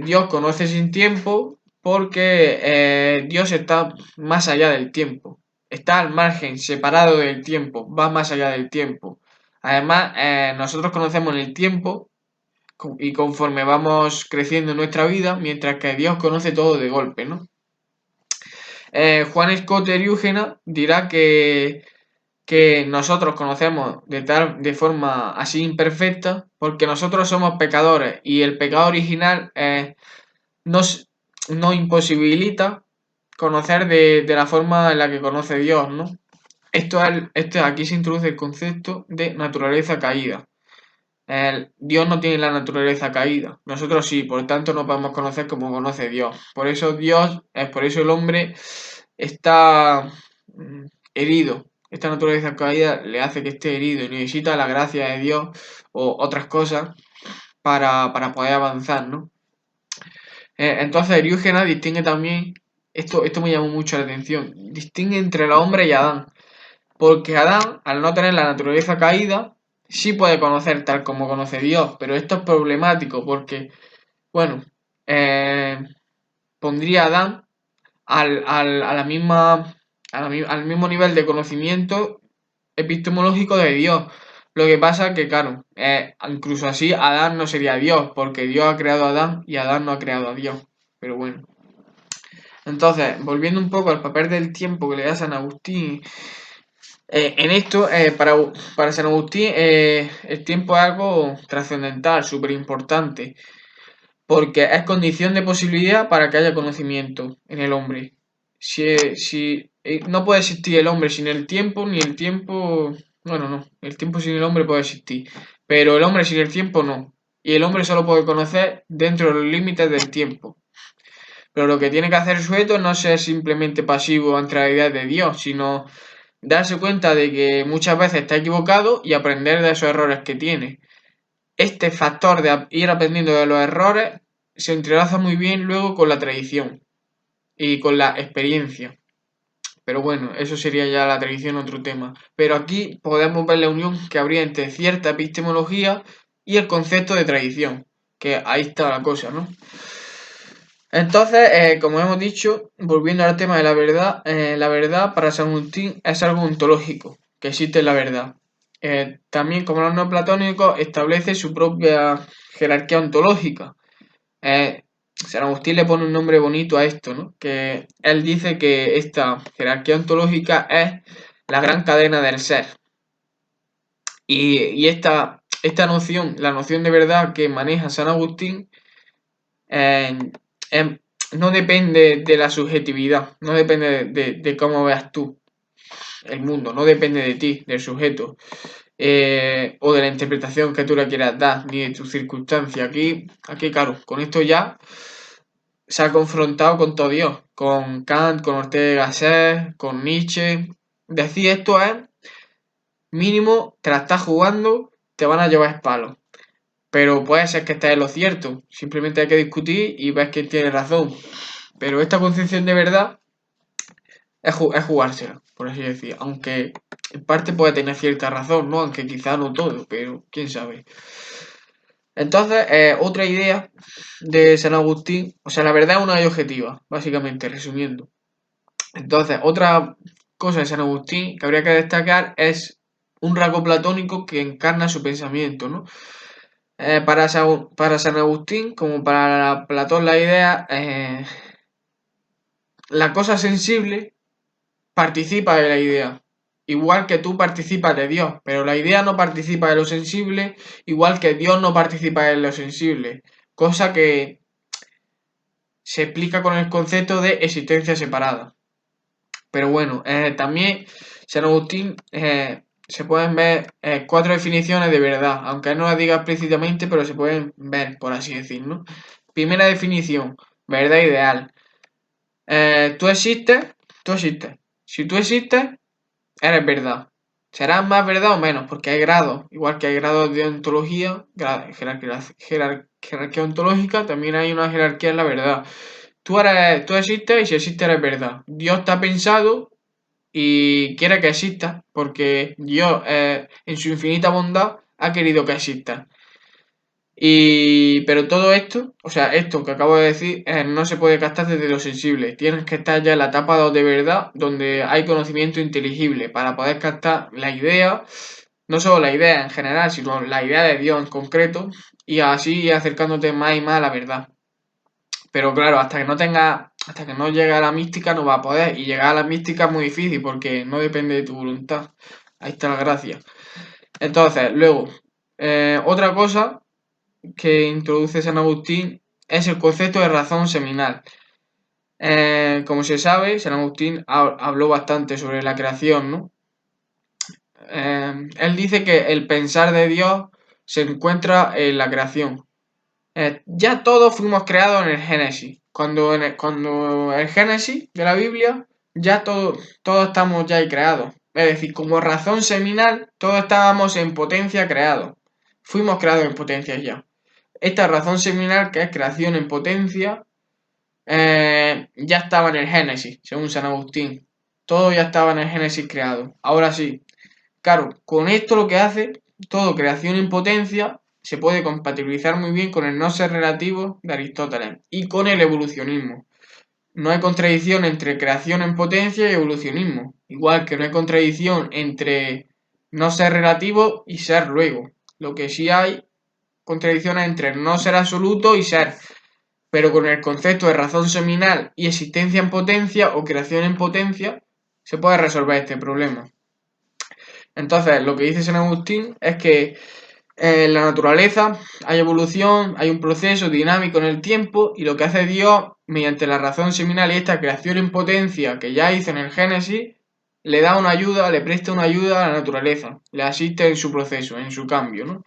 Dios conoce sin tiempo porque Dios está más allá del tiempo, está al margen, separado del tiempo, va más allá del tiempo. Además, nosotros conocemos el tiempo y conforme vamos creciendo en nuestra vida, mientras que Dios conoce todo de golpe, ¿no? Juan Scott Eriúgena dirá que nosotros conocemos de forma así imperfecta porque nosotros somos pecadores y el pecado original nos imposibilita conocer de la forma en la que conoce Dios, ¿no? Aquí se introduce el concepto de naturaleza caída. Dios no tiene la naturaleza caída, nosotros sí, por tanto no podemos conocer como conoce Dios. Por eso el hombre está herido. Esta naturaleza caída le hace que esté herido y necesita la gracia de Dios o otras cosas para poder avanzar, ¿no? Entonces, Eriúgena distingue también, esto me llamó mucho la atención, distingue entre el hombre y Adán, porque Adán, al no tener la naturaleza caída, sí puede conocer tal como conoce Dios, pero esto es problemático porque, bueno, eh, pondría a Adán a la misma, al mismo nivel de conocimiento epistemológico de Dios. Lo que pasa es que, claro, incluso así Adán no sería Dios, porque Dios ha creado a Adán y Adán no ha creado a Dios. Pero bueno. Entonces, volviendo un poco al papel del tiempo que le da San Agustín, en esto, para San Agustín, el tiempo es algo trascendental, súper importante, porque es condición de posibilidad para que haya conocimiento en el hombre. No puede existir el hombre sin el tiempo, ni el tiempo, bueno, no, el tiempo sin el hombre puede existir, pero el hombre sin el tiempo no. Y el hombre solo puede conocer dentro de los límites del tiempo. Pero lo que tiene que hacer el sujeto no es ser simplemente pasivo ante la idea de Dios, sino darse cuenta de que muchas veces está equivocado y aprender de esos errores que tiene. Este factor de ir aprendiendo de los errores se entrelaza muy bien luego con la tradición y con la experiencia. Pero bueno, eso sería ya la tradición otro tema. Pero aquí podemos ver la unión que habría entre cierta epistemología y el concepto de tradición, que ahí está la cosa, ¿no? Entonces, como hemos dicho, volviendo al tema de la verdad para San Agustín es algo ontológico, que existe la verdad. También, como los neoplatónicos, establece su propia jerarquía ontológica. San Agustín le pone un nombre bonito a esto, ¿no? Que él dice que esta jerarquía ontológica es la gran cadena del ser. Y esta noción, la noción de verdad que maneja San Agustín, eh, em, no depende de la subjetividad, no depende de cómo veas tú el mundo, no depende de ti, del sujeto, o de la interpretación que tú le quieras dar, ni de tus circunstancias. Aquí, claro, con esto ya se ha confrontado con todo Dios, con Kant, con Ortega y Gasset, con Nietzsche. Decir esto es mínimo, te la estás jugando, te van a llevar palos. Pero puede ser que estés en lo cierto. Simplemente hay que discutir y ves quién tiene razón. Pero esta concepción de verdad es jugársela, por así decir. Aunque en parte puede tener cierta razón, ¿no? Aunque quizá no todo, pero quién sabe. Entonces, otra idea de San Agustín, o sea, la verdad es una y objetiva, básicamente, resumiendo. Entonces, otra cosa de San Agustín que habría que destacar es un rasgo platónico que encarna su pensamiento, ¿no? Para San Agustín, como para Platón, la idea, la cosa sensible participa de la idea, igual que tú participas de Dios, pero la idea no participa de lo sensible, igual que Dios no participa de lo sensible, cosa que se explica con el concepto de existencia separada. Pero bueno, también San Agustín se pueden ver cuatro definiciones de verdad, aunque no las diga explícitamente, pero se pueden ver, por así decirlo. Primera definición, verdad ideal. Tú existes, tú existes. Si tú existes, eres verdad. Serás más verdad o menos, porque hay grados. Igual que hay grados de ontología, jerarquía ontológica, también hay una jerarquía en la verdad. Tú existes y si existes eres verdad. Dios te ha pensado y quiere que exista, porque Dios, en su infinita bondad, ha querido que exista. Pero todo esto, o sea, esto que acabo de decir, no se puede captar desde lo sensible. Tienes que estar ya en la etapa de verdad, donde hay conocimiento inteligible, para poder captar la idea, no solo la idea en general, sino la idea de Dios en concreto, y así ir acercándote más y más a la verdad. Pero claro, hasta que no llegue a la mística no va a poder. Y llegar a la mística es muy difícil porque no depende de tu voluntad. Ahí está la gracia. Entonces, luego, otra cosa que introduce San Agustín es el concepto de razón seminal. Como se sabe, San Agustín habló bastante sobre la creación, ¿no? Él dice que el pensar de Dios se encuentra en la creación. Ya todos fuimos creados en el Génesis. Cuando el Génesis de la Biblia, ya todos estamos ya ahí creados. Es decir, como razón seminal, todos estábamos en potencia creados. Fuimos creados en potencia ya. Esta razón seminal, que es creación en potencia, ya estaba en el Génesis, según San Agustín. Todo ya estaba en el Génesis creado. Ahora sí, claro, con esto lo que hace, todo creación en potencia, se puede compatibilizar muy bien con el no ser relativo de Aristóteles y con el evolucionismo. No hay contradicción entre creación en potencia y evolucionismo, igual que no hay contradicción entre no ser relativo y ser luego. Lo que sí hay contradicciones entre no ser absoluto y ser, pero con el concepto de razón seminal y existencia en potencia o creación en potencia se puede resolver este problema. Entonces, lo que dice San Agustín es que en la naturaleza hay evolución, hay un proceso dinámico en el tiempo y lo que hace Dios mediante la razón seminal y esta creación en potencia que ya hizo en el Génesis, le da una ayuda, le presta una ayuda a la naturaleza, le asiste en su proceso, en su cambio, ¿no?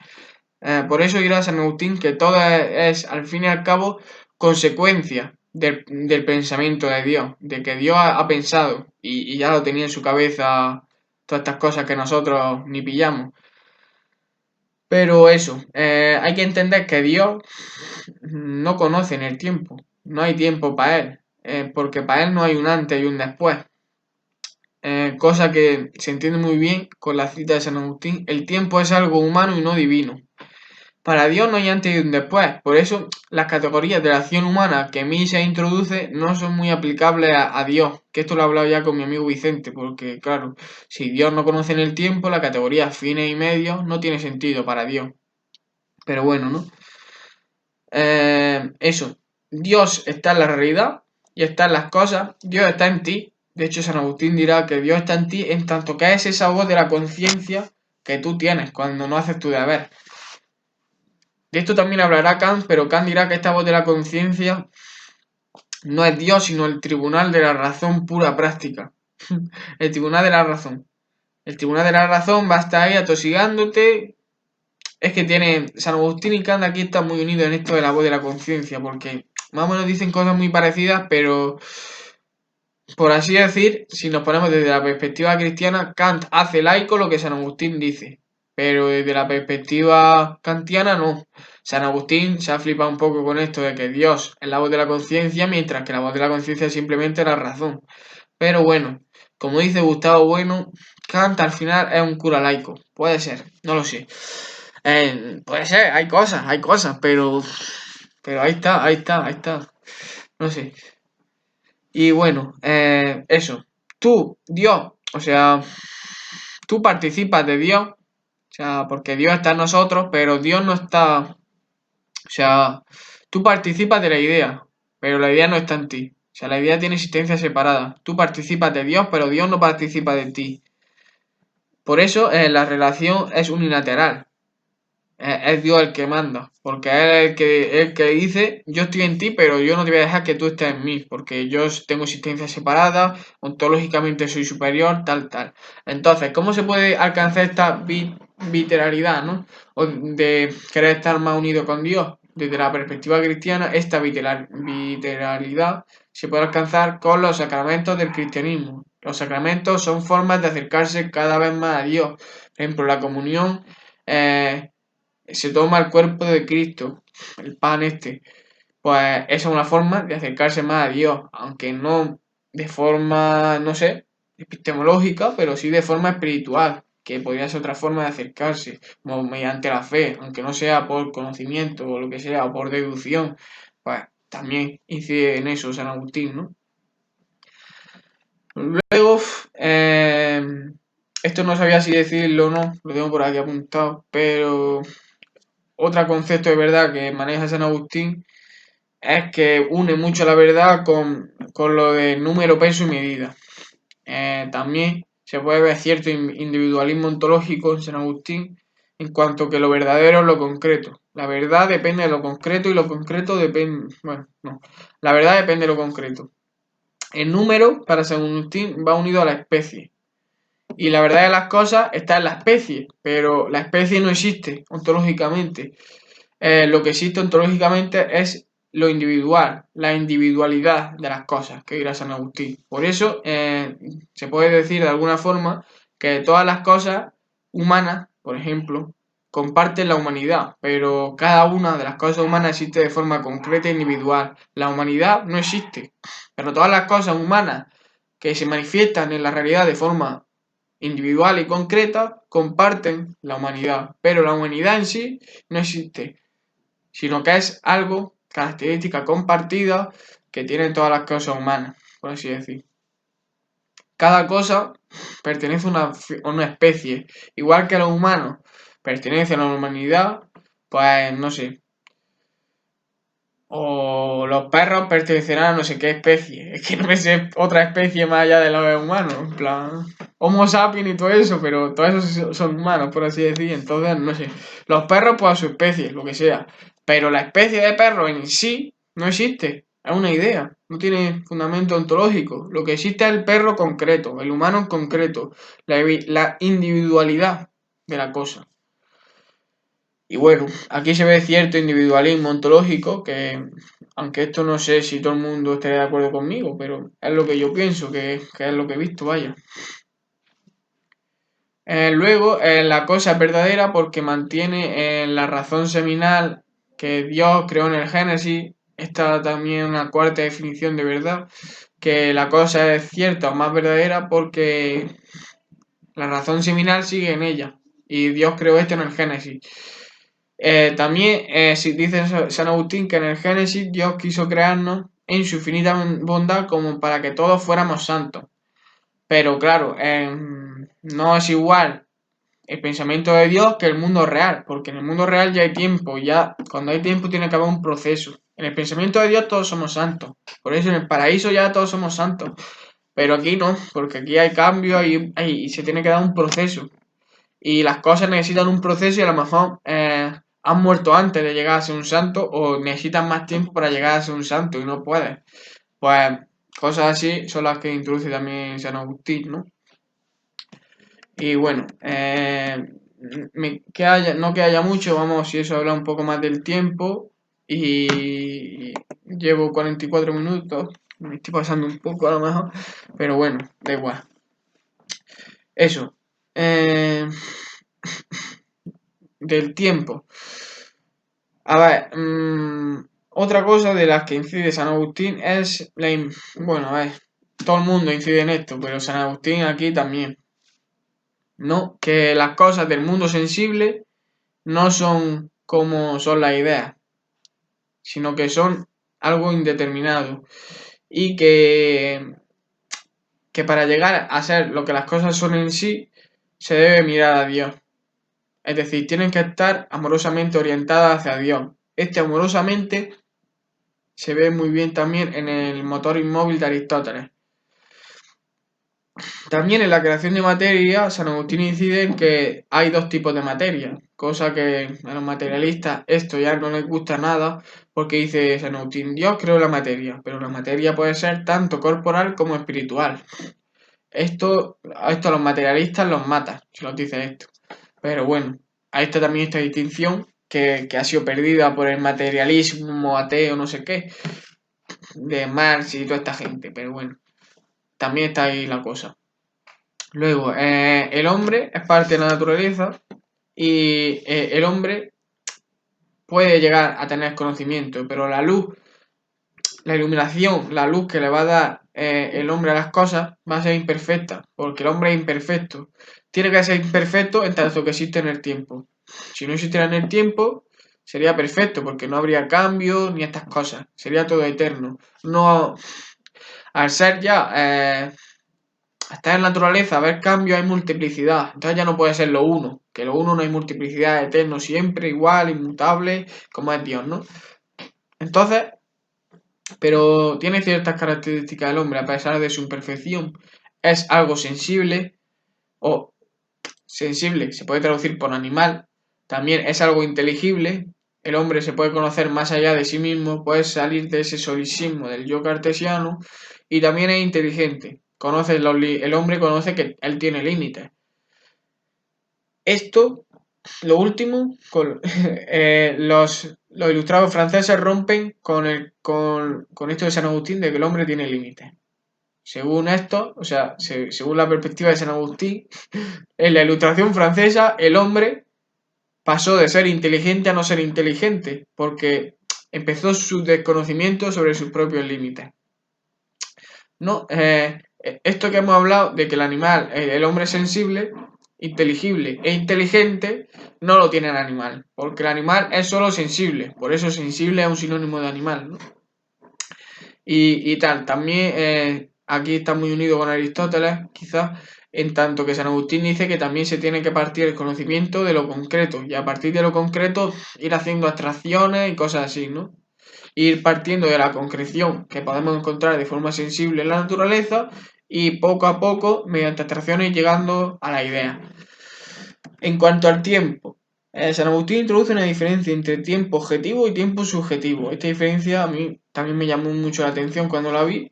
Por eso dirá San Agustín que todo es, al fin y al cabo, consecuencia del pensamiento de Dios, de que Dios ha pensado y ya lo tenía en su cabeza todas estas cosas que nosotros ni pillamos. Pero eso, hay que entender que Dios no conoce en el tiempo, no hay tiempo para Él, porque para Él no hay un antes y un después. Cosa que se entiende muy bien con la cita de San Agustín, el tiempo es algo humano y no divino. Para Dios no hay antes y un después, por eso las categorías de la acción humana que Misa introduce no son muy aplicables a Dios, que esto lo he hablado ya con mi amigo Vicente, porque claro, si Dios no conoce en el tiempo, la categoría fines y medios no tiene sentido para Dios. Pero bueno, ¿no? Eso, Dios está en la realidad y está en las cosas, Dios está en ti. De hecho, San Agustín dirá que Dios está en ti en tanto que es esa voz de la conciencia que tú tienes cuando no haces tu deber. De esto también hablará Kant, pero Kant dirá que esta voz de la conciencia no es Dios, sino el tribunal de la razón pura práctica. El tribunal de la razón. El tribunal de la razón va a estar ahí atosigándote. Es que tiene San Agustín y Kant aquí están muy unidos en esto de la voz de la conciencia, porque más o menos dicen cosas muy parecidas, pero por así decir, si nos ponemos desde la perspectiva cristiana, Kant hace laico lo que San Agustín dice, pero desde la perspectiva kantiana no. San Agustín se ha flipado un poco con esto de que Dios es la voz de la conciencia, mientras que la voz de la conciencia es simplemente la razón. Pero bueno, como dice Gustavo Bueno, Kant al final es un cura laico. Puede ser, no lo sé. Puede ser, hay cosas, pero ahí está, ahí está, ahí está. No sé. Y bueno, eso. Tú, Dios, o sea, tú participas de Dios, o sea, porque Dios está en nosotros, pero Dios no está, o sea, tú participas de la idea, pero la idea no está en ti. O sea, la idea tiene existencia separada. Tú participas de Dios, pero Dios no participa de ti. Por eso la relación es unilateral. Es Dios el que manda, porque es el que dice, yo estoy en ti, pero yo no te voy a dejar que tú estés en mí, porque yo tengo existencia separada, ontológicamente soy superior, tal, tal. Entonces, ¿cómo se puede alcanzar esta bilateralidad, ¿no? O de querer estar más unido con Dios. Desde la perspectiva cristiana, esta bilateralidad se puede alcanzar con los sacramentos del cristianismo. Los sacramentos son formas de acercarse cada vez más a Dios. Por ejemplo, la comunión, se toma el cuerpo de Cristo, el pan este. Pues esa es una forma de acercarse más a Dios, aunque no de forma, no sé, epistemológica, pero sí de forma espiritual, que podría ser otra forma de acercarse, como mediante la fe, aunque no sea por conocimiento o lo que sea, o por deducción, pues también incide en eso San Agustín, ¿no? Luego, esto no sabía si decirlo o no, lo tengo por aquí apuntado, pero otro concepto de verdad que maneja San Agustín es que une mucho la verdad con lo de número, peso y medida. También se puede ver cierto individualismo ontológico en San Agustín en cuanto que lo verdadero es lo concreto. La verdad depende de lo concreto y lo concreto depende... Bueno, no. La verdad depende de lo concreto. El número, para San Agustín, va unido a la especie. Y la verdad de las cosas está en la especie, pero la especie no existe ontológicamente. Lo que existe ontológicamente es lo individual, la individualidad de las cosas, que dirá San Agustín. Por eso se puede decir de alguna forma que todas las cosas humanas, por ejemplo, comparten la humanidad, pero cada una de las cosas humanas existe de forma concreta e individual. La humanidad no existe, pero todas las cosas humanas que se manifiestan en la realidad de forma individual y concreta comparten la humanidad, pero la humanidad en sí no existe, sino que es algo, característica compartida que tienen todas las cosas humanas, por así decir. Cada cosa pertenece a una especie, igual que los humanos pertenecen a la humanidad, pues no sé. O los perros pertenecerán a no sé qué especie. Es que no me sé otra especie más allá de los humanos. En plan, Homo sapiens y todo eso, pero todos esos son humanos, por así decir. Entonces, no sé. Los perros, pues a su especie, lo que sea. Pero la especie de perro en sí no existe. Es una idea. No tiene fundamento ontológico. Lo que existe es el perro concreto, el humano en concreto. La individualidad de la cosa. Y bueno, aquí se ve cierto individualismo ontológico que, aunque esto no sé si todo el mundo estaría de acuerdo conmigo, pero es lo que yo pienso, que es lo que he visto, vaya. Luego, la cosa es verdadera porque mantiene la razón seminal que Dios creó en el Génesis. Esta también una cuarta definición de verdad, que la cosa es cierta o más verdadera porque la razón seminal sigue en ella y Dios creó esto en el Génesis. También dice San Agustín que en el Génesis Dios quiso crearnos en su infinita bondad como para que todos fuéramos santos. Pero claro, no es igual el pensamiento de Dios que el mundo real, porque en el mundo real ya hay tiempo, ya cuando hay tiempo tiene que haber un proceso. En el pensamiento de Dios todos somos santos, por eso en el paraíso ya todos somos santos, pero aquí no, porque aquí hay cambio y se tiene que dar un proceso. Y las cosas necesitan un proceso y a lo mejor han muerto antes de llegar a ser un santo o necesitan más tiempo para llegar a ser un santo y no pueden. Pues cosas así son las que introduce también San Agustín, ¿no? Y bueno, no que haya mucho, vamos, si eso habla un poco más del tiempo y llevo 44 minutos, me estoy pasando un poco a lo mejor, pero bueno, da igual. Eso. Eh, del tiempo. A ver, otra cosa de las que incide San Agustín es bueno, a ver, todo el mundo incide en esto, pero San Agustín aquí también, ¿no? Que las cosas del mundo sensible no son como son las ideas, sino que son algo indeterminado y que para llegar a ser lo que las cosas son en sí, se debe mirar a Dios. Es decir, tienen que estar amorosamente orientadas hacia Dios. Este amorosamente se ve muy bien también en el motor inmóvil de Aristóteles. También en la creación de materia, San Agustín incide en que hay dos tipos de materia, cosa que a los materialistas esto ya no les gusta nada, porque dice San Agustín, Dios creó la materia, pero la materia puede ser tanto corporal como espiritual. A esto a los materialistas los mata, si los dice esto. Pero bueno, ahí está también esta distinción que ha sido perdida por el materialismo ateo, no sé qué, de Marx y toda esta gente. Pero bueno, también está ahí la cosa. Luego, el hombre es parte de la naturaleza y el hombre puede llegar a tener conocimiento, pero la luz, la iluminación, la luz que le va a dar el hombre a las cosas va a ser imperfecta, porque el hombre es imperfecto. Tiene que ser imperfecto en tanto que existe en el tiempo. Si no existiera en el tiempo, sería perfecto, porque no habría cambio ni estas cosas. Sería todo eterno. No, al ser ya estar en la naturaleza, ver cambios, hay multiplicidad. Entonces ya no puede ser lo uno. Que lo uno no hay multiplicidad, eterno siempre, igual, inmutable, como es Dios, ¿no? Entonces, pero tiene ciertas características del hombre, a pesar de su imperfección. Es algo sensible, o sensible, se puede traducir por animal. También es algo inteligible. El hombre se puede conocer más allá de sí mismo, puede salir de ese solisismo del yo cartesiano. Y también es inteligente. El hombre conoce que él tiene límites. Esto, lo último, los ilustrados franceses rompen con esto de San Agustín de que el hombre tiene límites. Según esto, o sea, según la perspectiva de San Agustín, en la ilustración francesa el hombre pasó de ser inteligente a no ser inteligente, porque empezó su desconocimiento sobre sus propios límites. No, esto que hemos hablado de que el animal, el hombre es sensible, inteligible e inteligente, no lo tiene el animal, porque el animal es solo sensible, por eso sensible es un sinónimo de animal, ¿no? Y tal, también aquí está muy unido con Aristóteles, quizás, en tanto que San Agustín dice que también se tiene que partir el conocimiento de lo concreto, y a partir de lo concreto ir haciendo abstracciones y cosas así, ¿no? Ir partiendo de la concreción que podemos encontrar de forma sensible en la naturaleza y poco a poco, mediante abstracciones, llegando a la idea. En cuanto al tiempo, San Agustín introduce una diferencia entre tiempo objetivo y tiempo subjetivo. Esta diferencia a mí también me llamó mucho la atención cuando la vi,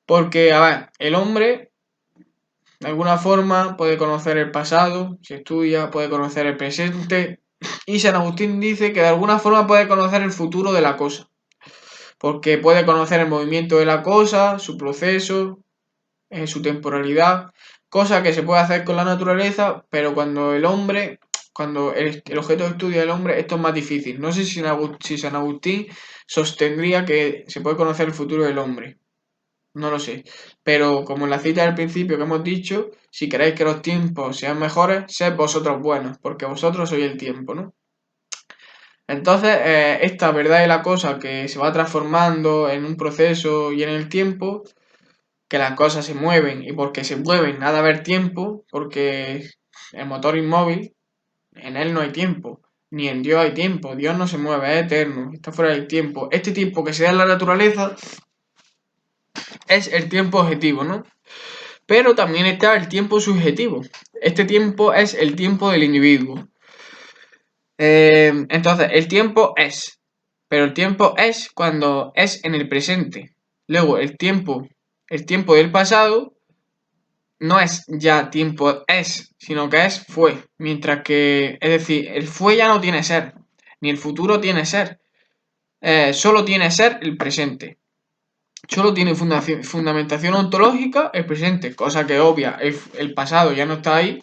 porque, a ver, el hombre de alguna forma puede conocer el pasado, si estudia, puede conocer el presente, y San Agustín dice que de alguna forma puede conocer el futuro de la cosa, porque puede conocer el movimiento de la cosa, su proceso, su temporalidad, cosa que se puede hacer con la naturaleza, pero cuando el objeto de estudio del hombre, esto es más difícil. No sé si San Agustín sostendría que se puede conocer el futuro del hombre. No lo sé. Pero como en la cita del principio que hemos dicho, si queréis que los tiempos sean mejores, sed vosotros buenos, porque vosotros sois el tiempo, ¿no? Entonces, esta verdad es la cosa que se va transformando en un proceso y en el tiempo, que las cosas se mueven y porque se mueven nada de haber tiempo, porque el motor inmóvil, en él no hay tiempo, ni en Dios hay tiempo, Dios no se mueve, es eterno, está fuera del tiempo. Este tiempo que se da en la naturaleza es el tiempo objetivo, ¿no? Pero también está el tiempo subjetivo. Este tiempo es el tiempo del individuo. Entonces, el tiempo es, pero el tiempo es cuando es en el presente. Luego, el tiempo del pasado no es ya tiempo es, sino que es fue. Mientras que, es decir, el fue ya no tiene ser, ni el futuro tiene ser. Solo tiene ser el presente. Solo tiene fundamentación ontológica el presente, cosa que obvia, el pasado ya no está ahí,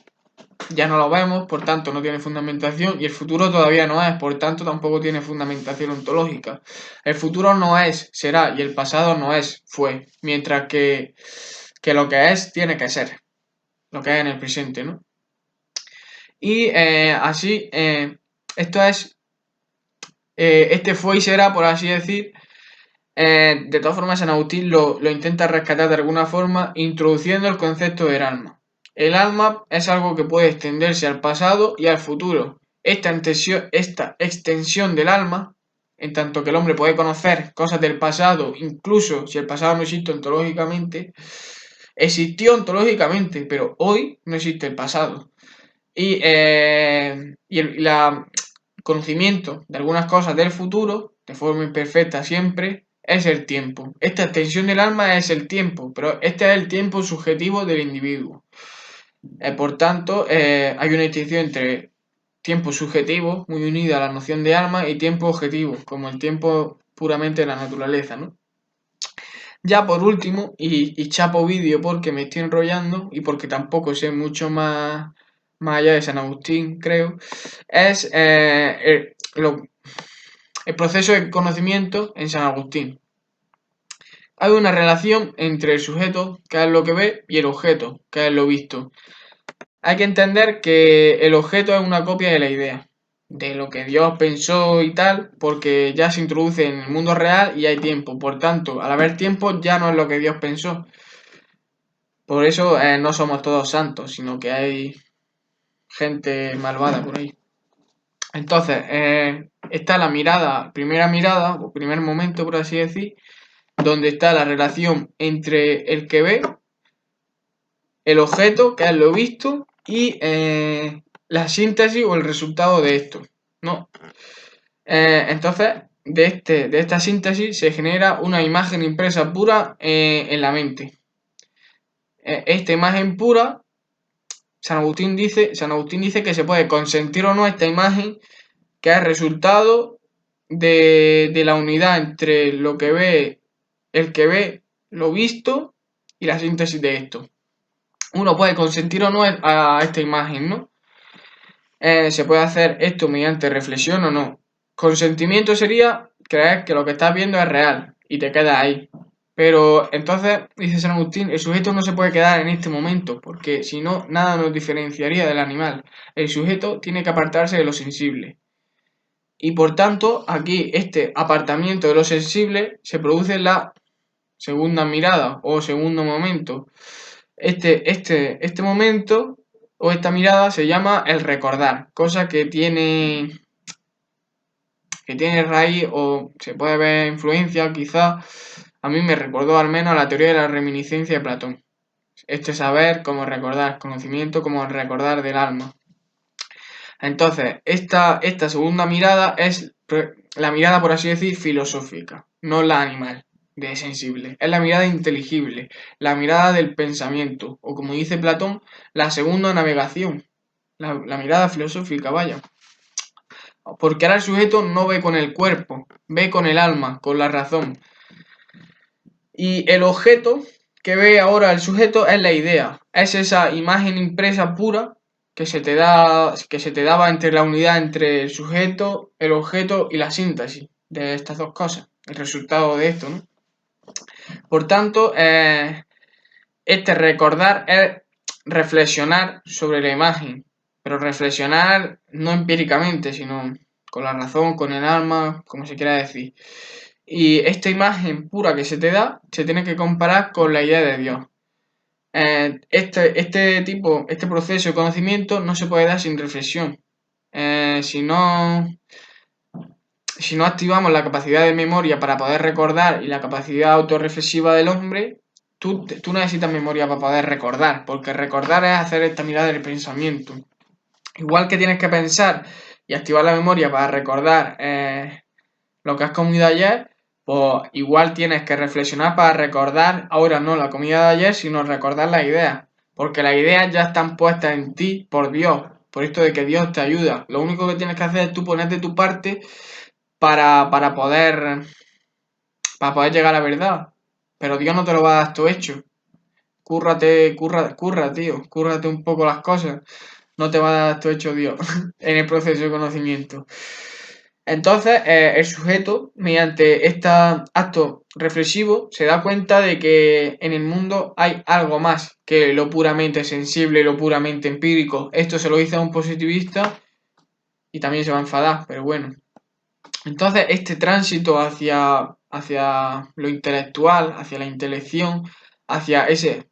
ya no lo vemos, por tanto no tiene fundamentación, y el futuro todavía no es, por tanto tampoco tiene fundamentación ontológica. El futuro no es, será, y el pasado no es, fue, mientras que lo que es tiene que ser, lo que es en el presente, ¿no? Y así, esto es, este fue y será, por así decir. De todas formas, San Agustín lo intenta rescatar de alguna forma introduciendo el concepto del alma. El alma es algo que puede extenderse al pasado y al futuro. Esta extensión del alma, en tanto que el hombre puede conocer cosas del pasado, incluso si el pasado no existe ontológicamente, existió ontológicamente, pero hoy no existe el pasado. Y el conocimiento de algunas cosas del futuro, de forma imperfecta siempre, es el tiempo. Esta extensión del alma es el tiempo, pero este es el tiempo subjetivo del individuo. Por tanto, hay una distinción entre tiempo subjetivo, muy unida a la noción de alma, y tiempo objetivo, como el tiempo puramente de la naturaleza, ¿no? Ya por último, y chapo vídeo porque me estoy enrollando y porque tampoco sé mucho más allá de San Agustín, creo, es el proceso de conocimiento en San Agustín. Hay una relación entre el sujeto, que es lo que ve, y el objeto, que es lo visto. Hay que entender que el objeto es una copia de la idea, de lo que Dios pensó y tal, porque ya se introduce en el mundo real y hay tiempo. Por tanto, al haber tiempo ya no es lo que Dios pensó. Por eso no somos todos santos, sino que hay gente malvada por ahí. Entonces, está la mirada, primera mirada, o primer momento, por así decir, donde está la relación entre el que ve, el objeto, que es lo visto, y la síntesis o el resultado de esto, ¿no? Entonces, de esta síntesis se genera una imagen impresa pura en la mente. Esta imagen pura, San Agustín dice que se puede consentir o no esta imagen, que es resultado de la unidad entre lo que ve, el que ve lo visto y la síntesis de esto. Uno puede consentir o no a esta imagen, ¿no? Se puede hacer esto mediante reflexión o no. Consentimiento sería creer que lo que estás viendo es real y te quedas ahí. Pero entonces, dice San Agustín, el sujeto no se puede quedar en este momento, porque si no, nada nos diferenciaría del animal. El sujeto tiene que apartarse de lo sensible. Y por tanto, aquí este apartamiento de lo sensible se produce en la segunda mirada o segundo momento. Este momento o esta mirada se llama el recordar, cosa que tiene raíz o se puede ver influencia, quizá a mí me recordó al menos a la teoría de la reminiscencia de Platón. Este saber como recordar, conocimiento como recordar del alma. Entonces, esta segunda mirada es la mirada, por así decir, filosófica, no la animal, de sensible. Es la mirada inteligible, la mirada del pensamiento, o como dice Platón, la segunda navegación, la mirada filosófica, vaya. Porque ahora el sujeto no ve con el cuerpo, ve con el alma, con la razón. Y el objeto que ve ahora el sujeto es la idea, es esa imagen impresa pura que se te daba entre la unidad entre el sujeto, el objeto y la síntesis de estas dos cosas, el resultado de esto, ¿no? Por tanto, este recordar es reflexionar sobre la imagen, pero reflexionar no empíricamente, sino con la razón, con el alma, como se quiera decir. Y esta imagen pura que se te da se tiene que comparar con la idea de Dios. Este proceso de conocimiento no se puede dar sin reflexión. Si no activamos la capacidad de memoria para poder recordar y la capacidad autorreflexiva del hombre, tú necesitas memoria para poder recordar, porque recordar es hacer esta mirada del pensamiento. Igual que tienes que pensar y activar la memoria para recordar lo que has comido ayer, pues igual tienes que reflexionar para recordar, ahora no la comida de ayer, sino recordar las ideas, porque las ideas ya están puestas en ti por Dios, por esto de que Dios te ayuda. Lo único que tienes que hacer es tú poner de tu parte para, para poder, para poder llegar a la verdad. Pero Dios no te lo va a dar todo hecho. Cúrrate, tío, cúrrate un poco las cosas. no te va a dar esto hecho Dios en el proceso de conocimiento. Entonces, el sujeto, mediante este acto reflexivo, se da cuenta de que en el mundo hay algo más que lo puramente sensible, lo puramente empírico. Esto se lo dice a un positivista y también se va a enfadar, pero bueno. Entonces, este tránsito hacia lo intelectual, hacia la intelección, hacia ese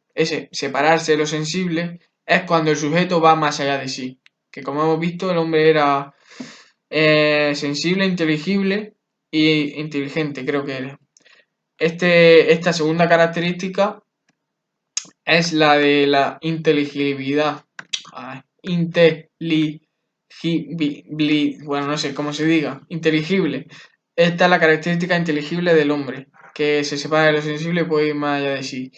separarse de lo sensible, es cuando el sujeto va más allá de sí. Que como hemos visto, el hombre era sensible, inteligible e inteligente, creo que era. Esta segunda característica es la de la inteligibilidad. Bueno, no sé cómo se diga, inteligible. Esta es la característica inteligible del hombre, que se separa de lo sensible y puede ir más allá de sí.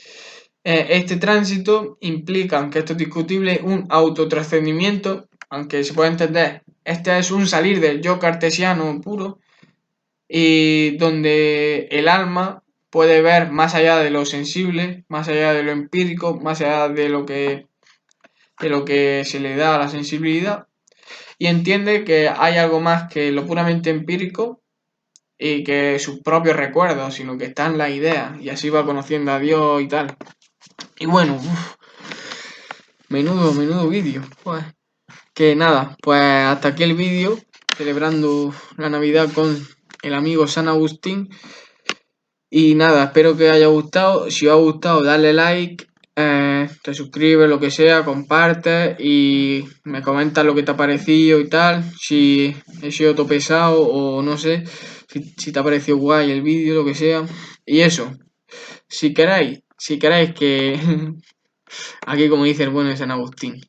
Este tránsito implica, aunque esto es discutible, un autotrascendimiento, aunque se puede entender, este es un salir del yo cartesiano puro, y donde el alma puede ver más allá de lo sensible, más allá de lo empírico, más allá de lo que se le da a la sensibilidad, y entiende que hay algo más que lo puramente empírico y que sus propios recuerdos, sino que están las ideas, y así va conociendo a Dios y tal. Y bueno, menudo vídeo. Pues que nada, pues hasta aquí el vídeo, celebrando la Navidad con el amigo San Agustín. Y nada, espero que haya gustado. Si os ha gustado, dale like, te suscribes, lo que sea, comparte y me comentas lo que te ha parecido y tal. Si he sido todo pesado o no sé, si te ha parecido guay el vídeo, lo que sea. Y eso, si queréis que, aquí como dice el bueno de San Agustín,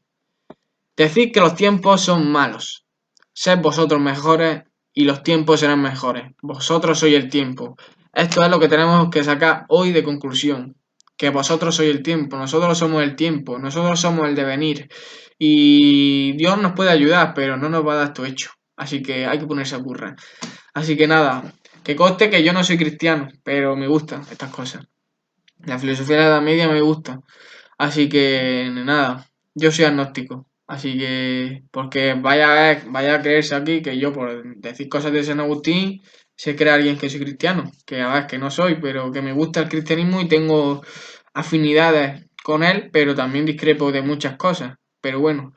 decid que los tiempos son malos. Sed vosotros mejores y los tiempos serán mejores. Vosotros sois el tiempo. Esto es lo que tenemos que sacar hoy de conclusión. Que vosotros sois el tiempo, nosotros somos el tiempo, nosotros somos el devenir. Y Dios nos puede ayudar, pero no nos va a dar esto hecho. Así que hay que ponerse a currar. Así que nada, que conste que yo no soy cristiano, pero me gustan estas cosas. La filosofía de la Edad Media me gusta. Así que nada, yo soy agnóstico. Así que, porque vaya a creerse aquí que yo por decir cosas de San Agustín se cree alguien que soy cristiano. Que a ver, que no soy, pero que me gusta el cristianismo y tengo afinidades con él, pero también discrepo de muchas cosas. Pero bueno,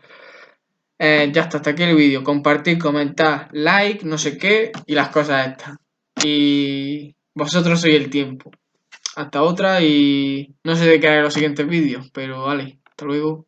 ya está, hasta aquí el vídeo. Compartir, comentar, like, no sé qué y las cosas estas. Y vosotros sois el tiempo. Hasta otra y no sé de qué haré los siguientes vídeos, pero vale, hasta luego.